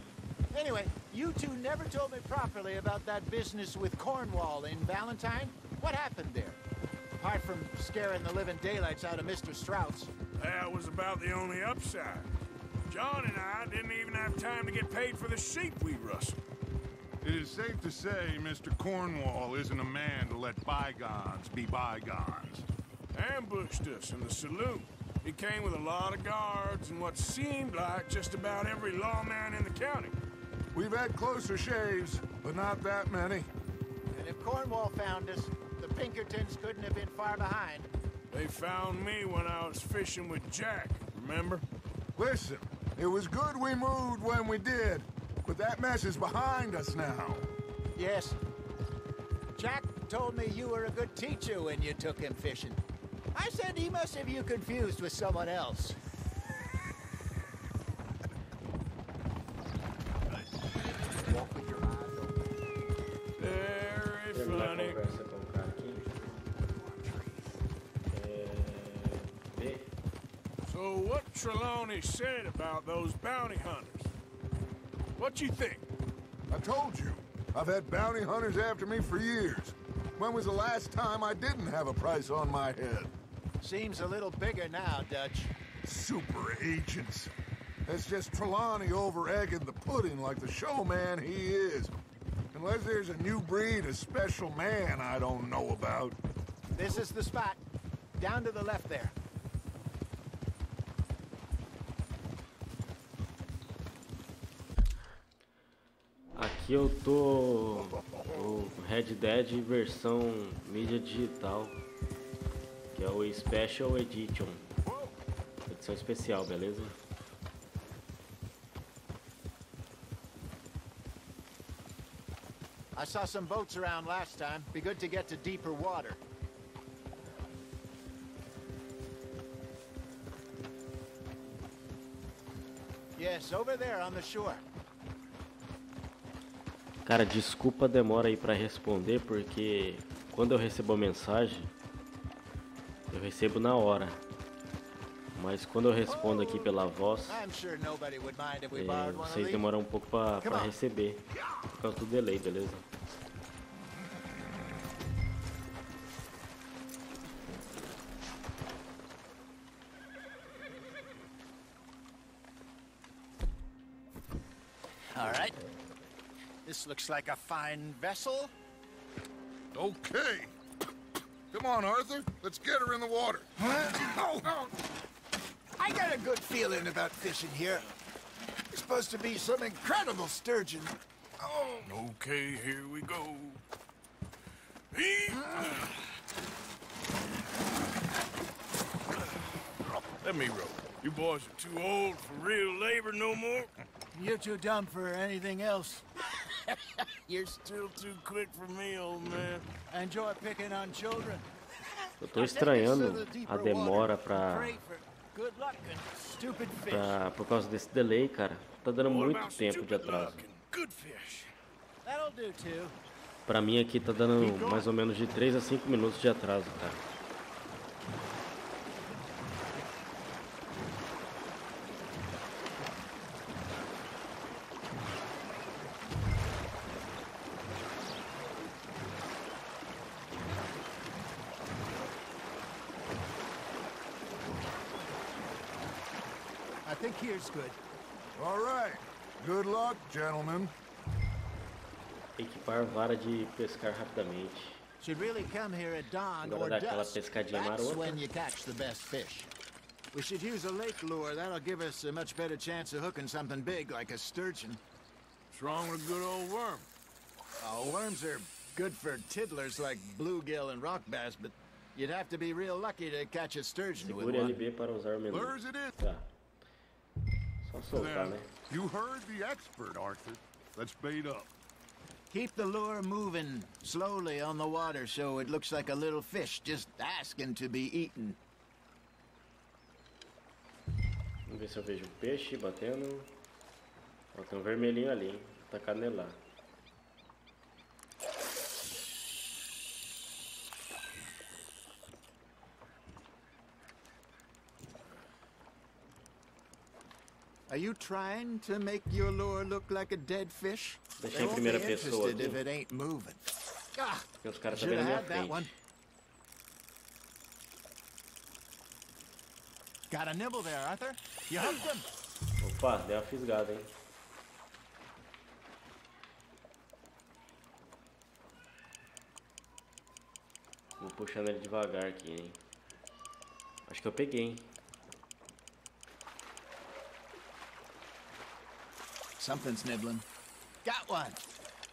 Anyway, you two never told me properly about that business with Cornwall in Valentine. What happened there? Apart from scaring the living daylights out of Mr. Strauss. That was about the only upside. John and I didn't even have time to get paid for the sheep we rustled. It is safe to say Mr. Cornwall isn't a man to let bygones be bygones. Ambushed us in the saloon. He came with a lot of guards and what seemed like just about every lawman in the county. We've had closer shaves, but not that many. And if Cornwall found us, the Pinkertons couldn't have been far behind. They found me when I was fishing with Jack, remember? Listen, it was good we moved when we did, but that mess is behind us now. Yes. Jack told me you were a good teacher when you took him fishing. I said he must have you confused with someone else. Walk with your eyes open. Very funny. So what Trelawney said about those bounty hunters? What you think? I told you. I've had bounty hunters after me for years. When was the last time I didn't have a price on my head? Seems a little bigger now, Dutch. Super agents. It's just Trelawney over-egging the pudding like the showman he is. Unless there's a new breed of special man I don't know about. This is the spot. Down to the left there. Aqui eu tô no Red Dead versão mídia digital, que é o Special Edition, edição especial, beleza? I saw some boats around last time. Be good to get to deeper water. Yes, over there on the shore. Cara, desculpa a demora aí pra responder, porque quando eu recebo a mensagem, eu recebo na hora. Mas quando eu respondo aqui pela voz, vocês demoram um pouco pra receber, por causa do delay, beleza? All right. This looks like a fine vessel. Okay. Come on, Arthur. Let's get her in the water. I got a good feeling about fishing here. There's supposed to be some incredible sturgeon. Oh. Okay, here we go. Let me row. You boys are too old for real labor no more. You're too dumb for anything else. You're still too quick for me, old man. I enjoy picking on children. Eu tô estranhando a demora por causa desse delay, cara. Tá dando muito tempo de atraso. Pra mim aqui tá dando mais ou menos de 3 a 5 minutos de atraso, cara. I think here's good. All right. Good luck, gentlemen. Equipar vara de pescar rapidamente. Should really come here at dawn or dusk. That's when you catch the best fish. We should use a lake lure. That'll give us a much better chance of hooking something big like a sturgeon. What's wrong with a good old worm? Oh, worms are good for tiddlers like bluegill and rock bass, but you'd have to be real lucky to catch a sturgeon with Segure one. LB para usar o menu. Lures it is. Tá. Só soltar, né? You heard the expert, Arthur. Let's bait up. Keep the lure moving slowly on the water so it looks like a little fish just asking to be eaten. Vamos ver se eu vejo o peixe batendo. Ó, tem um vermelhinho ali, hein? Tá canelar. Are you trying to make your lure look like a dead fish? Deixa em primeira pessoa aqui. If it ain't moving. Ah, Porque os caras estão vendo na minha frente. Got a nibble there, Arthur. You hooked him. Opa, deu uma fisgada, hein? Vou puxando ele devagar aqui, hein? Acho que eu peguei, hein? Something's nibbling. Got one.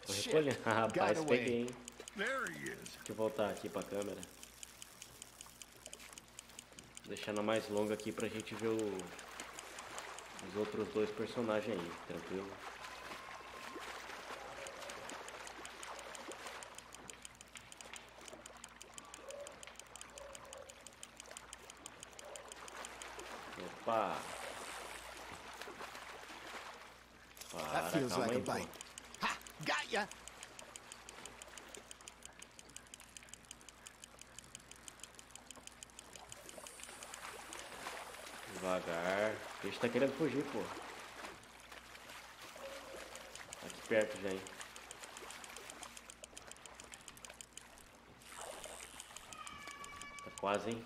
Tô recolhendo. Rapaz, peguei, hein? There he is. Deixa eu voltar aqui pra câmera. Deixando a mais longa aqui pra gente ver os outros dois personagens aí, tranquilo? Opa! That feels like a bite. Ha! Got ya! Devagar. O peixe tá querendo fugir, pô. Aqui perto já, hein? Tá quase, hein?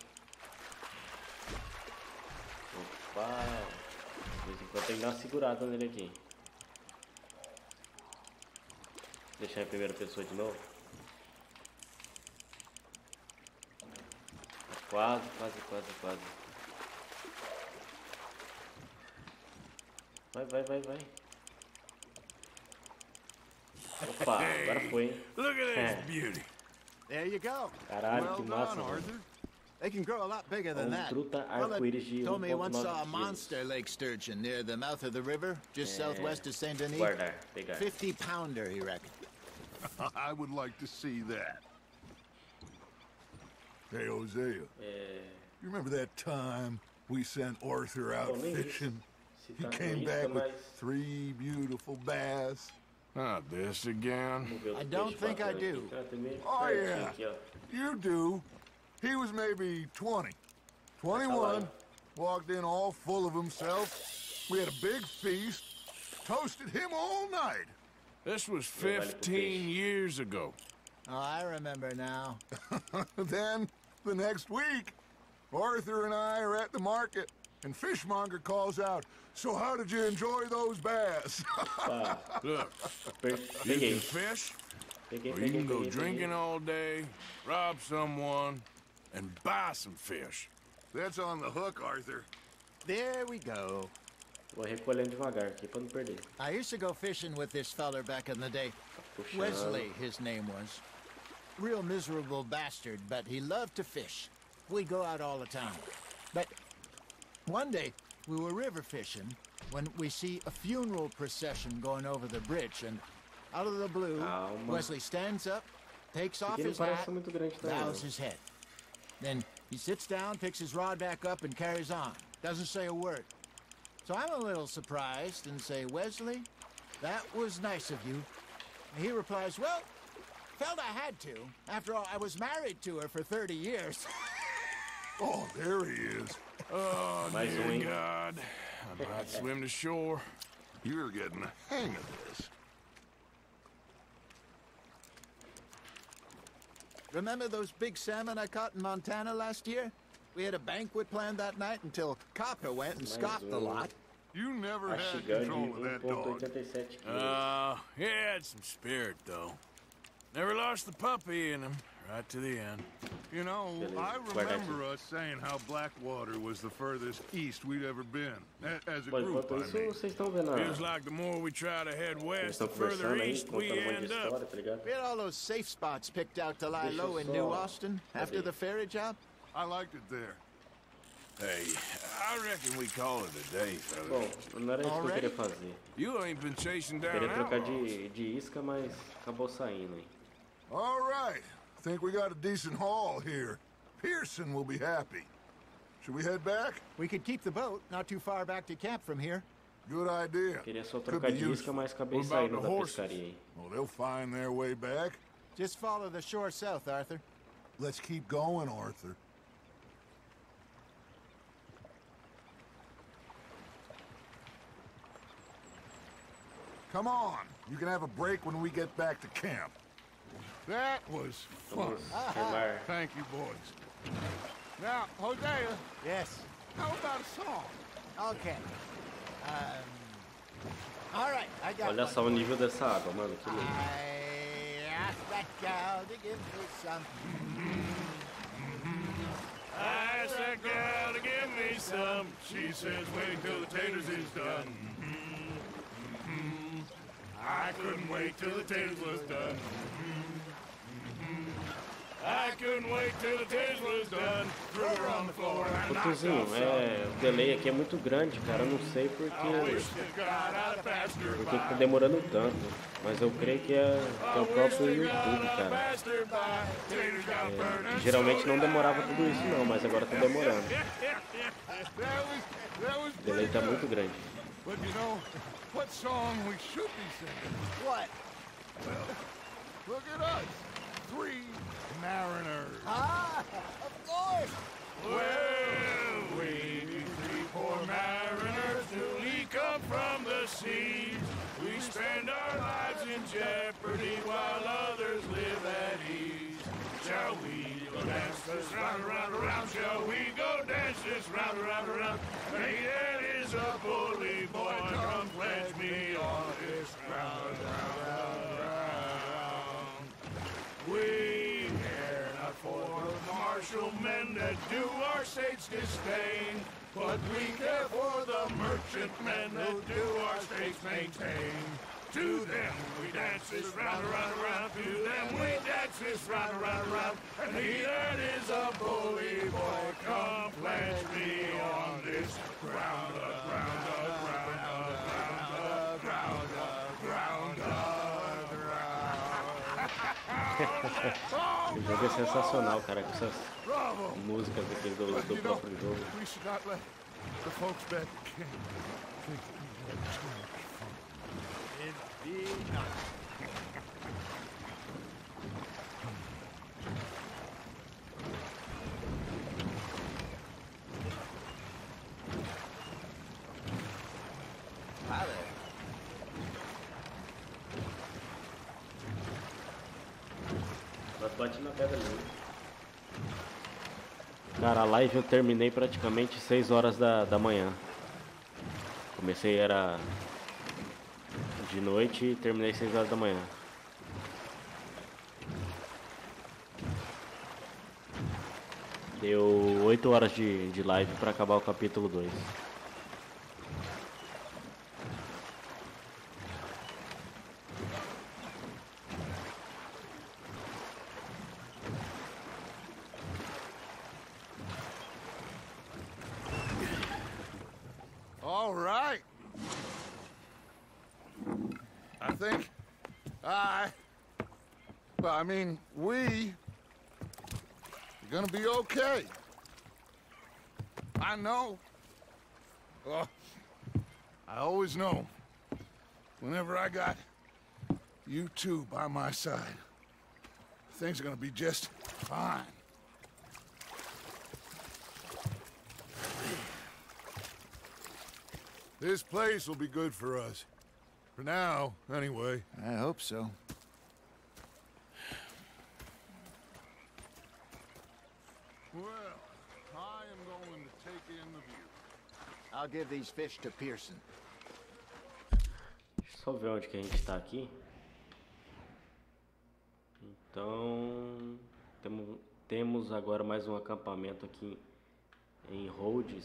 Opa! De vez em quando tem que dar uma segurada nele aqui. Deixar em primeira pessoa de novo. Quase. Vai. Opa, agora foi, hein? Look at this beauty. There you go. Caralho, que massa, mano. They can grow a lot bigger than that. Truta arco-íris de told me he once saw a 1.9 monster lake sturgeon near the mouth of the river, just southwest of Saint Denis. Guardar, pegar. 50-pounder, he reckoned. I would like to see that. Hey, Hosea. You remember that time we sent Arthur out fishing? He came back with 3 beautiful bass. Not this again. I don't think I do. Oh, yeah. You do. He was maybe 20. 21. Walked in all full of himself. We had a big feast. Toasted him all night. This was 15 years ago. Oh, I remember now. Then, the next week, Arthur and I are at the market, and Fishmonger calls out, "So how did you enjoy those bass?" Look, you can fish, or you can go drinking all day, rob someone, and buy some fish. That's on the hook, Arthur. There we go. Vou recolhendo devagar aqui pra não perder. I used to go fishing with this feller back in the day. Wesley, his name was. Real miserable bastard, but he loved to fish. We'd go out all the time. But one day, we were river fishing when we see a funeral procession going over the bridge, and out of the blue, Wesley stands up, takes off his hat, bows his head. Then he sits down, picks his rod back up, and carries on. Doesn't say a word. So I'm a little surprised and say, "Wesley, that was nice of you." And he replies, "Well, felt I had to. After all, I was married to her for 30 years. Oh, there he is. Oh, dear God. I might swim to shore. You're getting the hang of this. Remember those big salmon I caught in Montana last year? We had a banquet planned that night until Copper went and scoffed the lot. You never had control of that dog. He had some spirit, though. Never lost the puppy in him, right to the end. You know, I remember us saying how Blackwater was the furthest east we'd ever been, as a group, I mean. Vocês estão vendo Feels like the more we try to head west, the further east we end up. Get all those safe spots picked out to lie low in New Austin after the ferry job? I liked it there. Hey, I reckon we call it a day, fella. Bom, não era isso que eu queria fazer. You ain't been chasing down Queria trocar outlaws. de isca, mas acabou saindo, hein. All right. Think we got a decent haul here. Pearson will be happy. Should we head back? We could keep the boat, not too far back to camp from here. Good idea. Queria só trocar de isca, mas acabei saindo da pescaria, hein. Well, they'll find their way back. Just follow the shore south, Arthur. Let's keep going, Arthur. Come on. You can have a break when we get back to camp. That was fun. Thank you, boys. Now, Hosea. Yes. How about a song? Okay. All right, I got Olha só o nível dessa água, mano, que lindo. I asked that gal to give me some. I asked that gal to give me some. She says, wait till the taters is done. I couldn't wait till the taters was done. I couldn't wait till the taters was done. Threw her on the floor and knocked Tuzinho, off some. o delay aqui é muito grande, cara. Eu não sei porque tá demorando tanto. Mas eu creio que é o próprio YouTube, cara. Geralmente não demorava tudo isso não, mas agora tá demorando. O delay tá muito grande. But you know what song we should be singing? What? Well, look at us. 3 mariners. Ah, of course. Well, we 3 poor mariners newly come from the seas. We spend our lives in jeopardy while others live at ease. Shall we go dance this round, around, around? Shall we go dance this round, around, around? Hey, that is a bully boy. Come pledge me on this ground, round, round. We care not for the martial men that do our state's disdain, but we care for the merchant men that do our state's maintain. To them we dance this round, around, around. To them we dance this round, around, around. And he that is a bully boy, come pledge me on this ground, ground, ground, ground, ground, ground, O jogo é sensacional, cara, com essas músicas aqui do próprio jogo. We should not let the folks back at camp think we understand. It'd be nice. Hi there. Mas bate na pedra ali. Cara, a live eu terminei praticamente 6 horas da manhã. Comecei era de noite e terminei 6 horas da manhã. Deu 8 horas de live pra acabar o capítulo 2. All right. I think I mean, we are gonna be okay. I know. Well, I always know. Whenever I got you two by my side, things are gonna be just fine. This place will be good for us. For now, anyway. I hope so. Well, I am going to take in the view. I'll give these fish to Pearson. Deixa eu só ver onde que a gente tá aqui. Então temos agora mais um acampamento aqui em Hoje.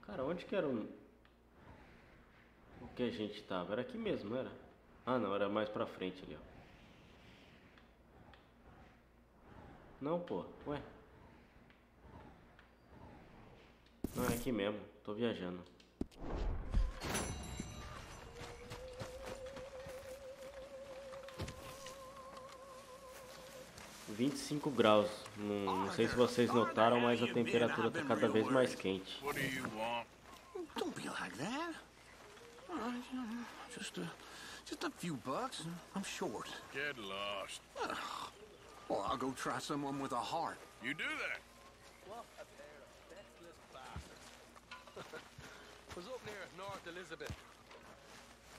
Cara, onde que era o que a gente tava? Era aqui mesmo, não era? Ah, não, era mais pra frente ali, ó. Não, pô, ué. Não, é aqui mesmo, tô viajando. ...25 graus. Não sei se vocês notaram, mas a temperatura tá cada vez mais quente. Don't be like that. Just a few bucks. I'm short. Get lost. Well, I'll go try someone with a heart. You do that. What a pair of sexless bastards. Was up near North Elizabeth. I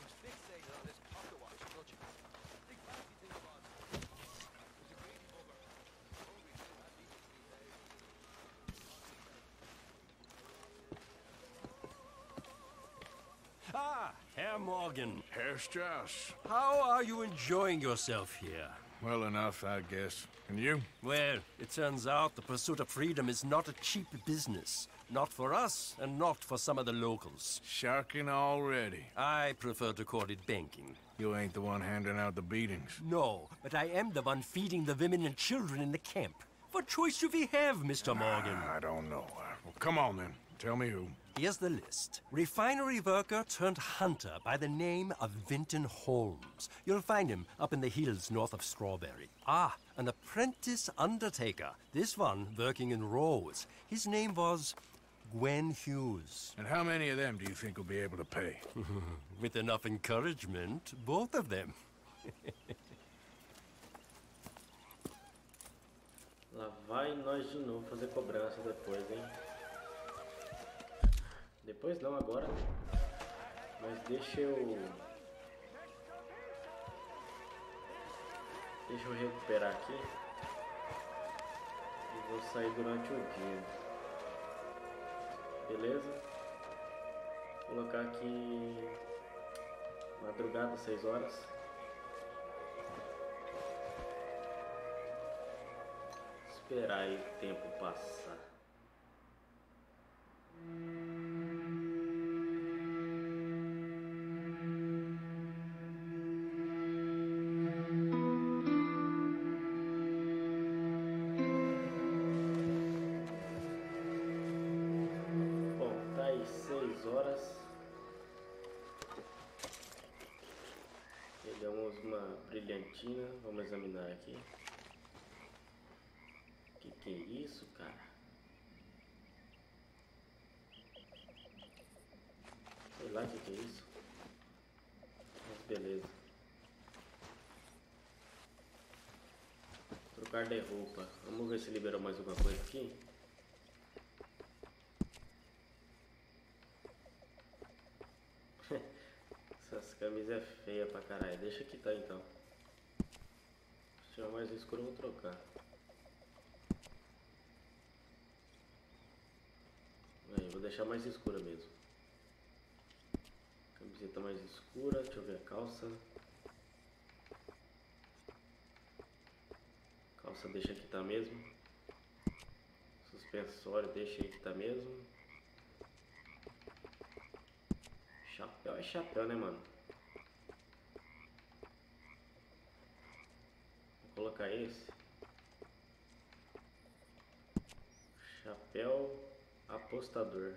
was fixated on this pocket watch, don't you? Big fancy thing about it. It was a greedy bugger. Hungry too, had eaten these days. Ah, Herr Morgan. Herr Strauss. How are you enjoying yourself here? Well enough, I guess. And you? Well, it turns out the pursuit of freedom is not a cheap business. Not for us, and not for some of the locals. Sharking already. I prefer to call it banking. You ain't the one handing out the beatings. No, but I am the one feeding the women and children in the camp. What choice do we have, Mr. Morgan? I don't know. Well, come on then. Tell me who. Here's the list. Refinery worker turned hunter by the name of Vinton Holmes. You'll find him up in the hills north of Strawberry. Ah, an apprentice undertaker. This one working in rows. His name was Gwen Hughes. And how many of them do you think will be able to pay? With enough encouragement, both of them. Lá vai nós de novo fazer cobrança depois, hein? Depois não, agora. Mas deixa eu recuperar aqui. E vou sair durante o dia. Beleza? Vou colocar aqui madrugada, 6 horas. Esperar aí o tempo passar. Brilhantina, vamos examinar aqui. Que é isso, cara? Sei lá que é isso. Mas beleza. Trocar de roupa. Vamos ver se liberou mais alguma coisa aqui. Essas camisas é feia pra caralho. Deixa aqui tá então. Se tiver mais escuro eu vou trocar. Aí, vou deixar mais escura mesmo. Camiseta mais escura, deixa eu ver a calça. Calça deixa que tá mesmo. Suspensório deixa aí que tá mesmo. Chapéu é chapéu, né, mano? Vou colocar esse. Chapéu apostador.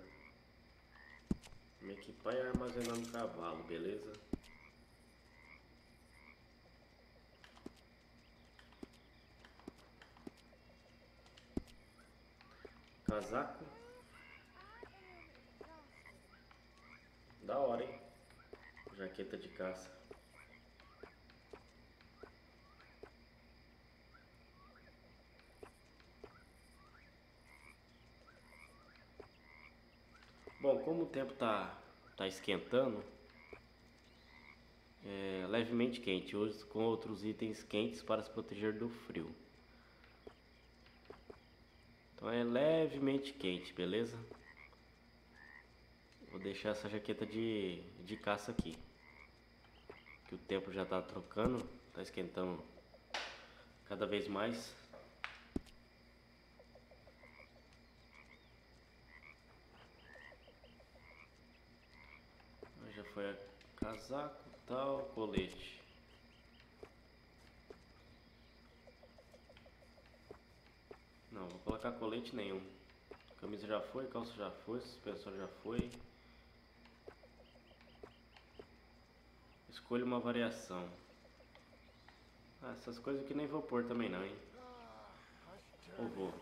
Me equipar e armazenar no cavalo, beleza? Casaco. Da hora, hein? Jaqueta de caça. Bom, como o tempo tá esquentando, é levemente quente, hoje com outros itens quentes para se proteger do frio. Então é levemente quente, beleza? Vou deixar essa jaqueta de caça aqui, que o tempo já tá trocando, Tá esquentando cada vez mais. Já foi a casaco, tal, colete. Não, vou colocar colete nenhum. Camisa já foi, calça já foi, suspensório já foi. Escolha uma variação. Ah, essas coisas aqui nem vou pôr também não, hein? Ou vou?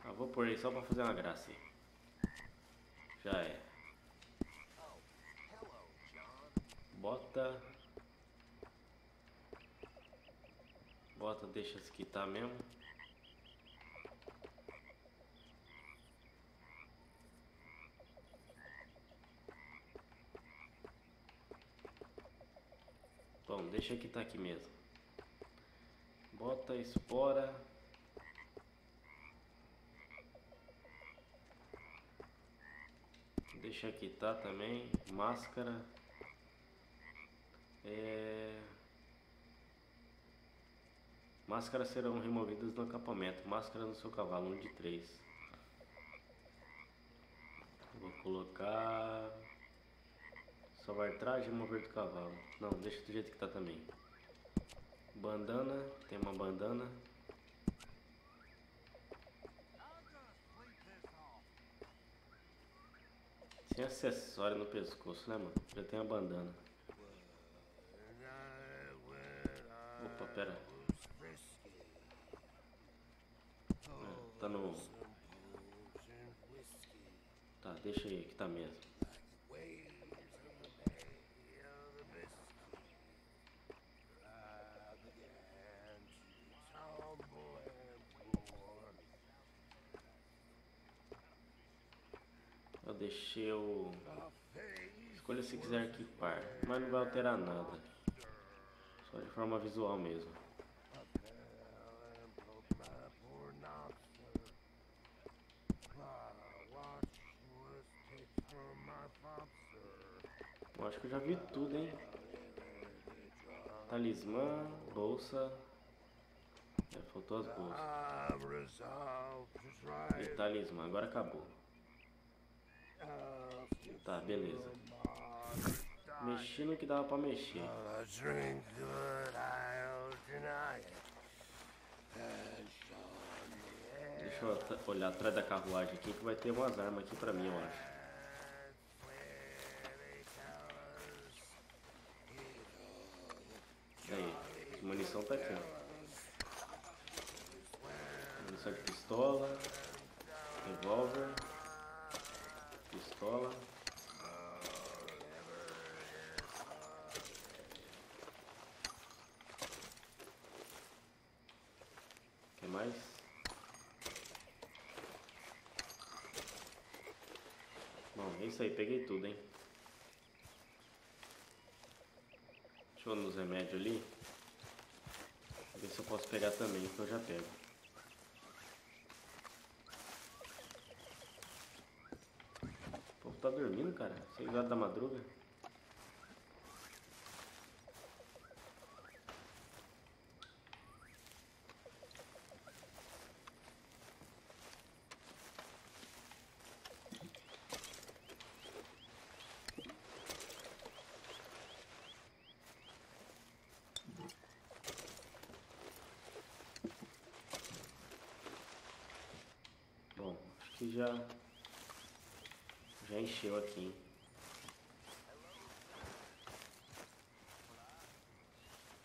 Ah, vou pôr aí só pra fazer uma graça aí. Já é. Bota. Bota, deixa se quitar mesmo. Bom, deixa que tá aqui mesmo. Bota, espora. Deixa aqui tá também. Máscara. Máscaras serão removidas no acampamento. Máscara no seu cavalo, 1 de 3. Vou colocar... Salvar traje e mover do cavalo. Não, deixa do jeito que tá também. Bandana, tem uma bandana. Sem acessório no pescoço, né, mano? Já tem a bandana. Opa, pera. Tá no... Tá, deixa aí que tá mesmo. Eu deixei o... Escolha se quiser equipar, mas não vai alterar nada. Só de forma visual mesmo. Eu acho que eu já vi tudo, hein? Talismã, bolsa. Faltou as bolsas. E talismã, agora acabou. Tá, beleza. Mexi no que dava pra mexer. Deixa eu olhar atrás da carruagem aqui que vai ter umas armas aqui pra mim, eu acho. Aí, munição tá aqui, ó. Munição de pistola, revólver, pistola. O que mais? Bom, é isso aí, peguei tudo, hein? Deixa eu ir nos remédios ali. Ver se eu posso pegar também, que eu já pego. O povo tá dormindo, cara. 6 horas da madruga. Bom, acho que já encheu aqui, hein?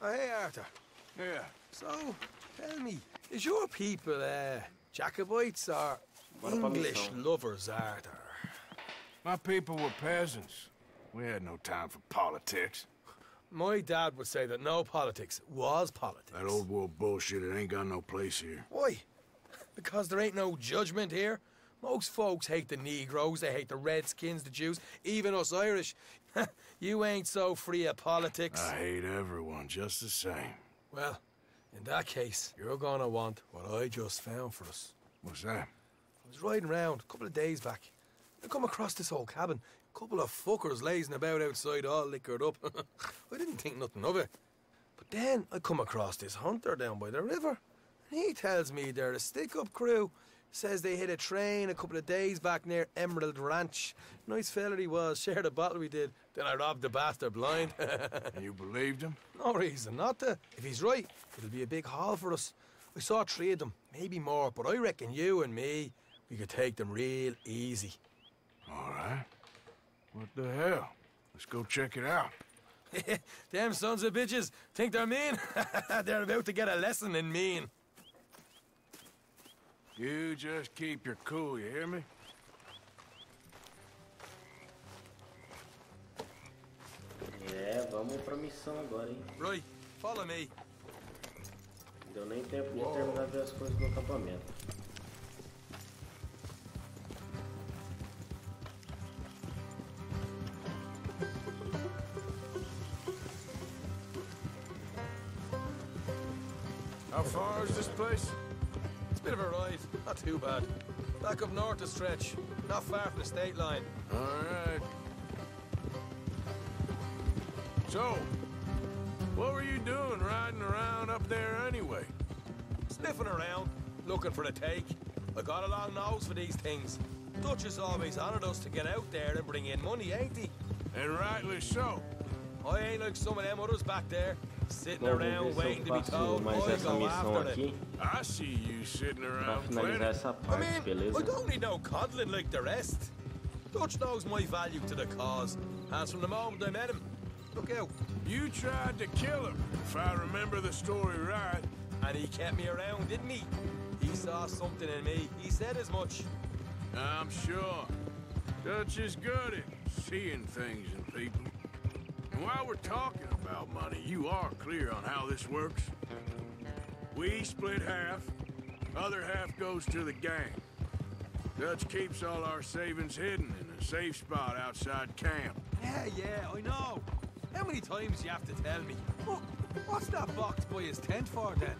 Oh, hey, Arthur. Yeah. So, tell me, is your people, Jacobites or English lovers, Arthur? My people were peasants. We had no time for politics. My dad would say that no politics was politics. That old world bullshit, it ain't got no place here. Why? Because there ain't no judgment here. Most folks hate the Negroes, they hate the Redskins, the Jews, even us Irish. You ain't so free of politics. I hate everyone just the same. Well, in that case, you're gonna want what I just found for us. What's that? I was riding around a couple of days back. I come across this old cabin. Couple of fuckers lazing about outside all liquored up. I didn't think nothing of it. But then I come across this hunter down by the river. And he tells me they're a stick-up crew. Says they hit a train a couple of days back near Emerald Ranch. Nice fella he was, shared a bottle we did. Then I robbed the bastard blind. You believed him? No reason not to. If he's right, it'll be a big haul for us. I saw 3 of them, maybe more, but I reckon you and me, we could take them real easy. All right. What the hell? Let's go check it out. Them sons of bitches think they're mean. They're about to get a lesson in mean. You just keep your cool, you hear me? É, vamos pra missão agora, hein? Right, follow me. Não deu nem tempo de terminar de ver as coisas no acampamento. How far is this place? It's a bit of a ride, not too bad. Back up north a stretch, not far from the state line. All right. So, what were you doing riding around up there anyway? Sniffing around, looking for the take. I got a long nose for these things. Dutch has always honoured us to get out there and bring in money, ain't he? And rightly so. I ain't like some of them others back there, sitting around waiting to be told I go after it. I see you sitting around Pra finalizar essa parte, I beleza? don't need no coddling like the rest. Dutch knows my value to the cause, as from the moment I met him. Look out. You tried to kill him, if I remember the story right. And he kept me around, didn't he? He saw something in me. He said as much. I'm sure. Dutch is good at seeing things in people. And while we're talking about money, you are clear on how this works? We split half, other half goes to the gang. Dutch keeps all our savings hidden in a safe spot outside camp. Yeah, I know. How many times you have to tell me? What's that box by his tent for then?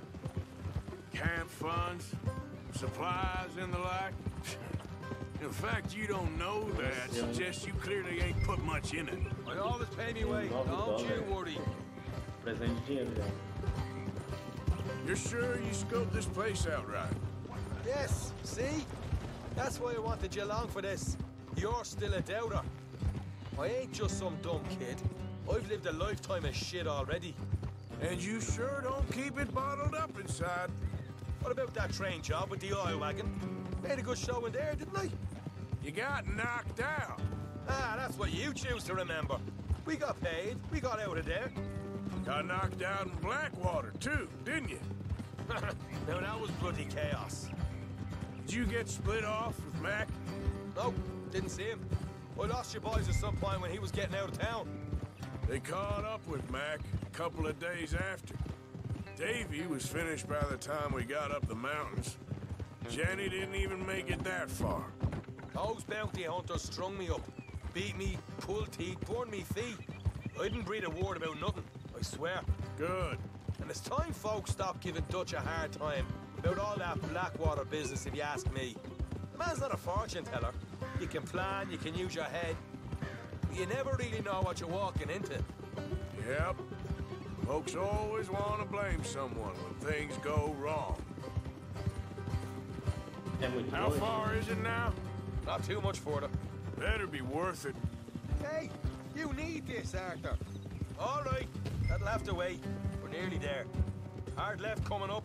Camp funds, supplies and the like. In fact, you don't know that suggests you clearly ain't put much in it. I always pay me way, don't you worry. Presente de dinheiro já. You're sure you scoped this place out right? Yes, see? That's why I wanted you along for this. You're still a doubter. I ain't just some dumb kid. I've lived a lifetime of shit already. And you sure don't keep it bottled up inside. What about that train job with the oil wagon? Made a good show in there, didn't I? You got knocked out. Ah, that's what you choose to remember. We got paid. We got out of there. Got knocked out in Blackwater, too, didn't you? Now, that was bloody chaos. Did you get split off with Mac? No, didn't see him. I lost your boys at some point when he was getting out of town. They caught up with Mac a couple of days after. Davy was finished by the time we got up the mountains. Jenny didn't even make it that far. Those bounty hunters strung me up. Beat me, pulled teeth, burned me feet. I didn't breathe a word about nothing, I swear. Good. And it's time folks stopped giving Dutch a hard time about all that Blackwater business, if you ask me. The man's not a fortune teller. You can plan, you can use your head. But you never really know what you're walking into. Yep. Folks always want to blame someone when things go wrong. How far is it now? Not too much further. Better be worth it. Hey, you need this, Arthur. All right, that'll have to wait. We're nearly there. Hard left coming up.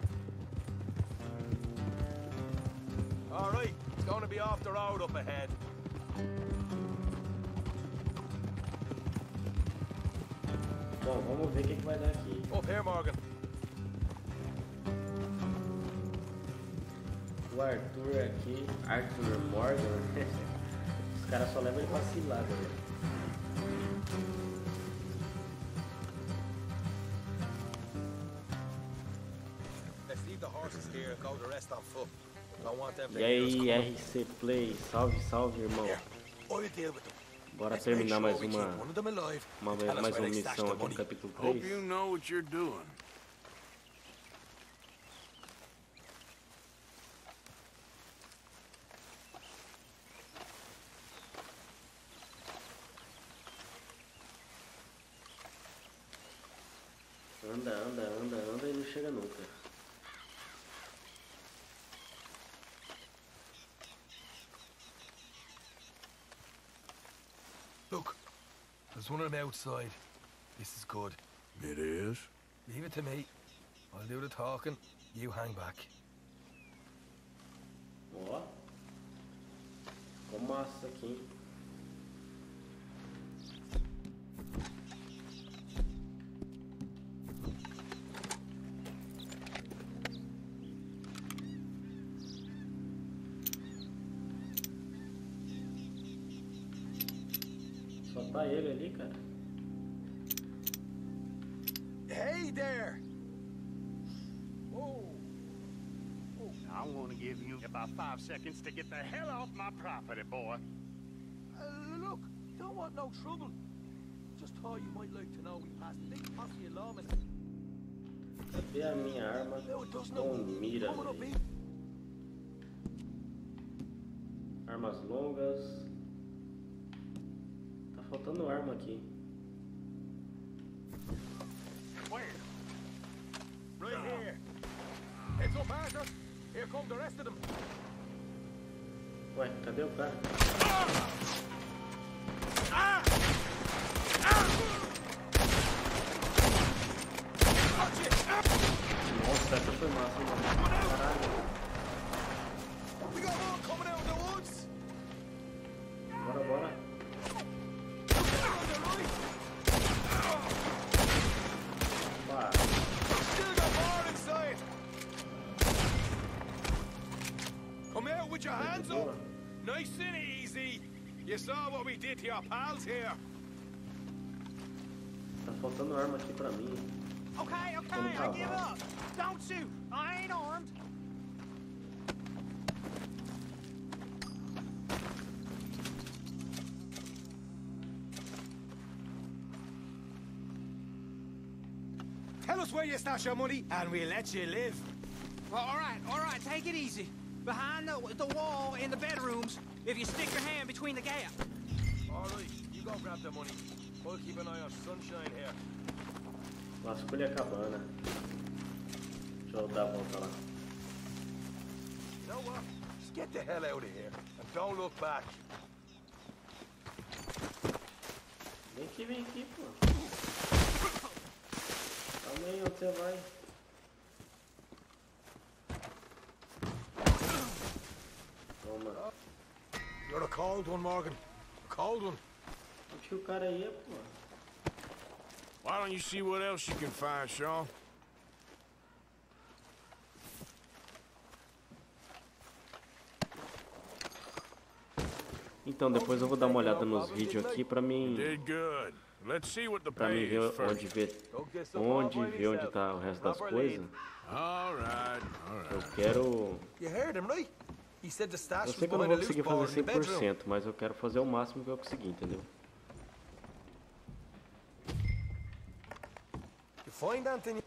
All right, it's going to be off the road up ahead. Bom, vamos ver o que vai dar aqui. Up here, Morgan. O Arthur aqui, Arthur Morgan, os caras só levam ele pra cilada, velho. Let's leave the horses here and go the rest on foot. Don't want them to E aí, RC Play, salve, salve, irmão. Bora terminar mais uma missão aqui no capítulo 3. Hope you know what you're doing. Anda, anda, anda, anda e não chega nunca. Look, there's one of them outside. This is good. It is? Leave it to me. I'll do the talking. You hang back. Ó. Ficou massa aqui, hein? Só tá ele ali, cara. Hey there! I want to give you about 5 seconds to get the hell off my property, boy. Look, don't want no trouble. Just thought you might like to know we passed a big posse alarm and... Cadê a minha arma com mira? Armas longas. Tá faltando arma aqui. Where? Right here. Heads up, Arthur. Here come the rest of them. Ué, cadê o cara? Nossa, essa foi massa, hein, mano? Caralho. We got more coming out of the woods. Bora, bora. Pá. Still got more inside. Come out with your hands up. Nice and easy. You saw what we did to your pals here. Tá faltando arma aqui pra mim. Okay, I give up. Don't shoot. I ain't armed. Tell us where you stash your money, and we'll let you live. All right, take it easy. Behind the wall in the bedrooms, if you stick your hand between the gap. All right, you go grab the money. We'll keep an eye on Sunshine here. Vasculha a cabana. Deixa eu dar a volta lá. You know what? Just get the hell out of here, and don't look back. Vem aqui, pô. Calma aí, onde você vai? Toma. You're a cold one, Morgan. A cold one. Onde que o cara ia, pô? Why don't you see what else you can find, Sean? Então, depois eu vou dar uma olhada nos vídeos aqui pra mim... Pra mim ver onde tá o resto das coisas. Eu quero... Eu sei que eu não vou conseguir fazer 100%, mas eu quero fazer o máximo que eu conseguir, entendeu? Find Anthony.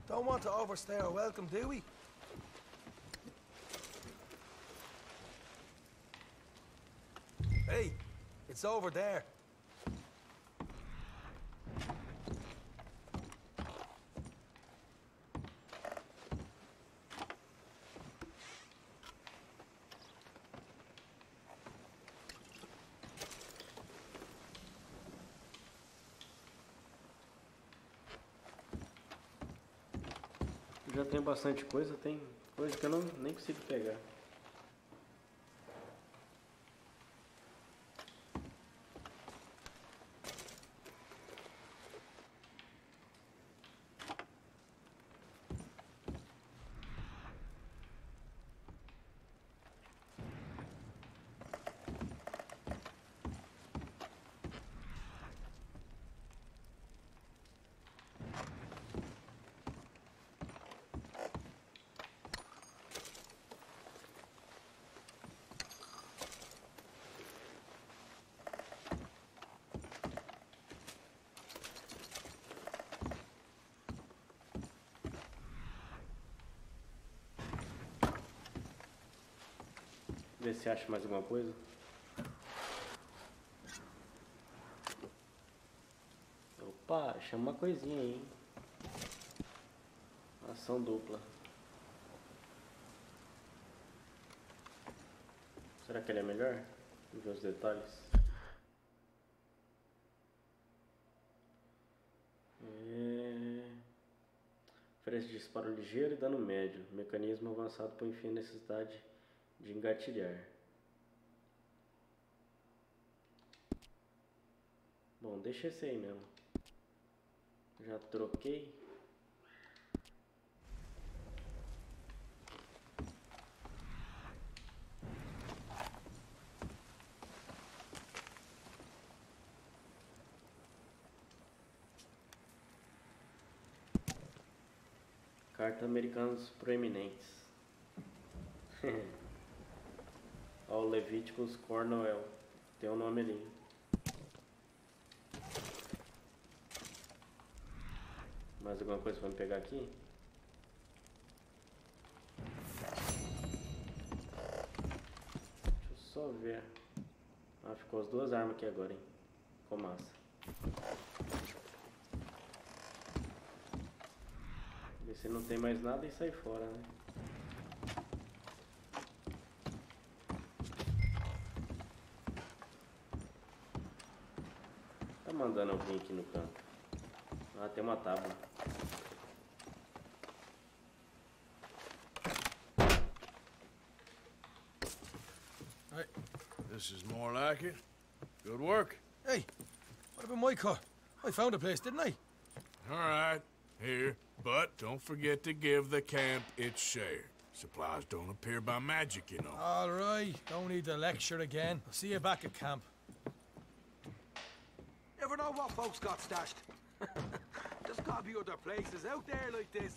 Don't want to overstay our welcome, do we? Hey, it's over there. Já tem bastante coisa, tem coisa que eu nem consigo pegar. Ver se acha mais alguma coisa. Opa, chama uma coisinha aí. Ação dupla. Será que ele é melhor? Vamos ver os detalhes. Oferece disparo ligeiro e dano médio. Mecanismo avançado põe fim à necessidade de engatilhar. Bom, deixa esse aí mesmo. Já troquei. Carta Americanos Proeminentes. Ó, o Levíticos Cornwell. Tem um nome ali. Mais alguma coisa pra me pegar aqui? Deixa eu só ver. Ah, ficou as duas armas aqui agora, hein? Ficou massa. Ver se não tem mais nada e sai fora, né? Tá mandando alguém aqui no canto. Ah, tem uma tábua. Hey, this is more like it. Good work. Hey, what about my car? I found a place, didn't I? All right, here. But don't forget to give the camp its share. Supplies don't appear by magic, you know. All right, don't need the lecture again. I'll see you back at camp. Never know what folks got stashed. There's gotta be other places out there like this.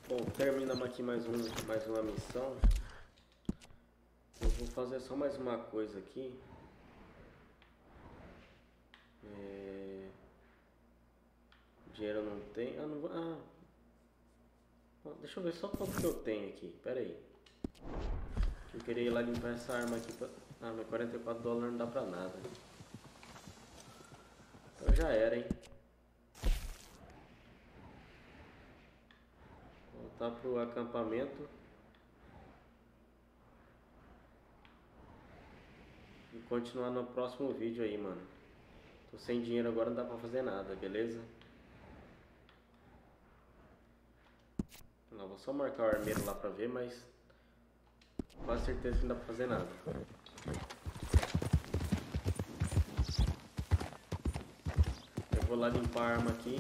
Bom, terminamos aqui mais uma missão. Eu vou fazer só mais uma coisa aqui. Dinheiro não tem. Ah, não vou. Deixa eu ver só quanto que eu tenho aqui. Pera aí. Eu queria ir lá limpar essa arma aqui pra... Ah, mas $44 não dá pra nada. Então já era, hein. Voltar pro acampamento. E continuar no próximo vídeo aí, mano. Tô sem dinheiro agora, não dá pra fazer nada, beleza? Não, vou só marcar o armeiro lá pra ver, mas quase certeza que não dá pra fazer nada. Eu vou lá limpar a arma aqui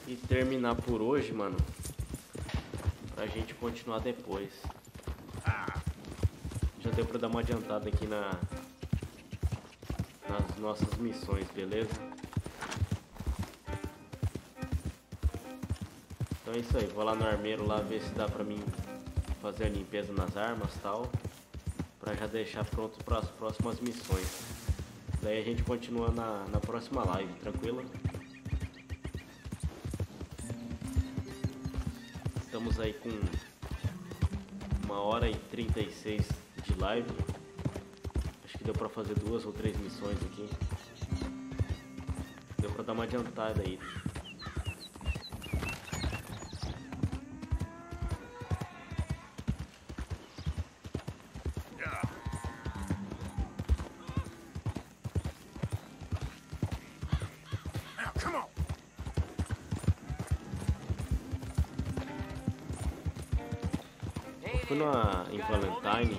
e terminar por hoje, mano, pra gente continuar depois. Já deu pra dar uma adiantada aqui nas nossas missões, beleza? Então é isso aí, vou lá no armeiro lá ver se dá pra mim fazer a limpeza nas armas e tal, pra já deixar pronto para as próximas missões. Daí a gente continua na próxima live, tranquilo? Estamos aí com 1h36 de live. Acho que deu pra fazer 2 ou 3 missões aqui. Deu pra dar uma adiantada aí. Fui em Valentine.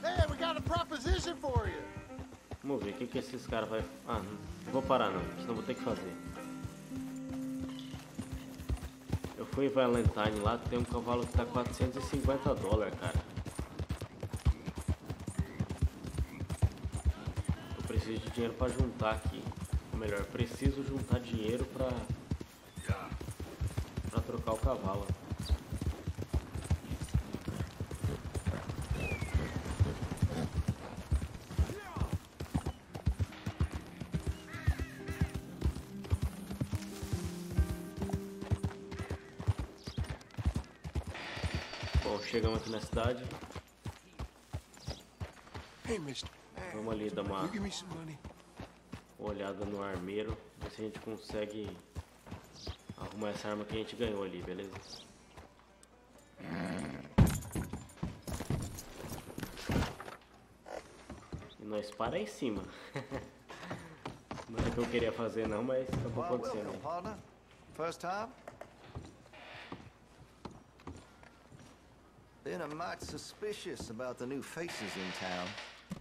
Hey, we got a proposition for you. Vamos ver o que esses caras vai. Ah, não vou parar não, senão vou ter que fazer. Eu fui em Valentine lá, tem um cavalo que tá $450, cara. Eu preciso de dinheiro pra juntar aqui. Ou melhor, preciso juntar dinheiro pra trocar o cavalo. chegamos aqui na cidade. Vamos ali dar uma olhada no armeiro, ver se a gente consegue arrumar essa arma que a gente ganhou ali, beleza? E nós para em cima. Não é o que eu queria fazer não, mas acabou acontecendo. First time? Been a mite suspicious about the new faces in town.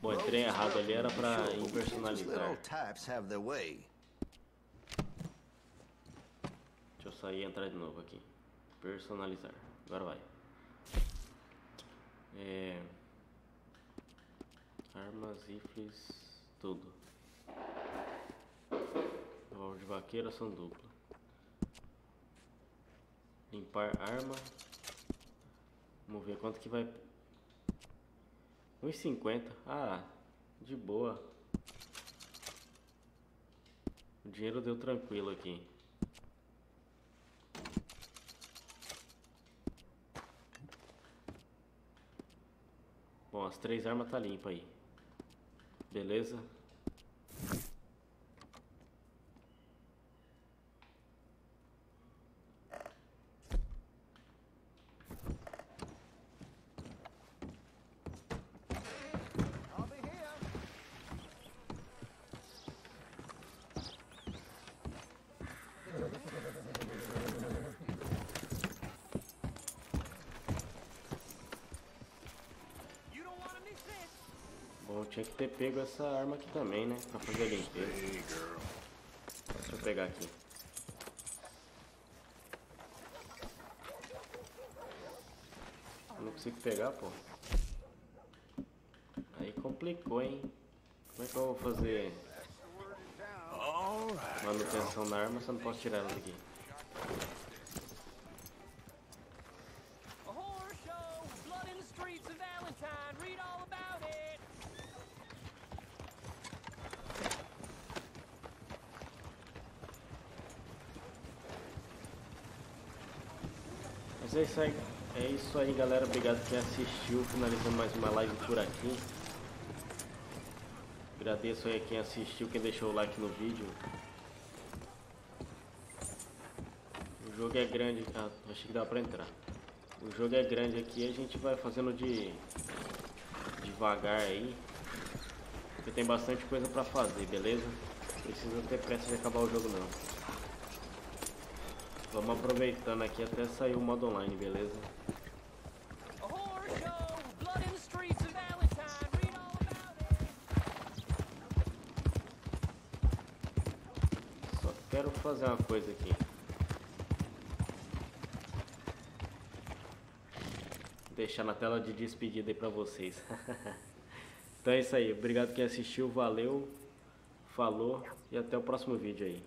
Bom, entrei errado ali, era pra impersonalizar. Deixa eu sair e entrar de novo aqui. Personalizar. Agora vai. Armas, rifles, tudo. Revólver de vaqueiro, ação dupla. Limpar arma. Vamos ver quanto que vai. 1,50. Ah, de boa. O dinheiro deu tranquilo aqui. Bom, as 3 armas tá limpa aí. Beleza? Bom, tinha que ter pego essa arma aqui também, né? Pra fazer a limpeza. Deixa eu pegar aqui. Não consigo pegar, pô. Aí complicou, hein? Como é que eu vou fazer manutenção na arma se eu não posso tirar ela daqui? Mas é isso aí, galera. Obrigado quem assistiu. Finalizando mais uma live por aqui. Agradeço aí quem assistiu, quem deixou o like no vídeo. O jogo é grande. Ah, achei que dava pra entrar. O jogo é grande aqui, a gente vai fazendo devagar aí. Porque tem bastante coisa pra fazer, beleza? Não precisa ter pressa de acabar o jogo não. Vamos aproveitando aqui até sair o modo online, beleza? Só quero fazer uma coisa aqui. Deixar na tela de despedida aí pra vocês. Então é isso aí. Obrigado quem assistiu. Valeu. Falou. E até o próximo vídeo aí.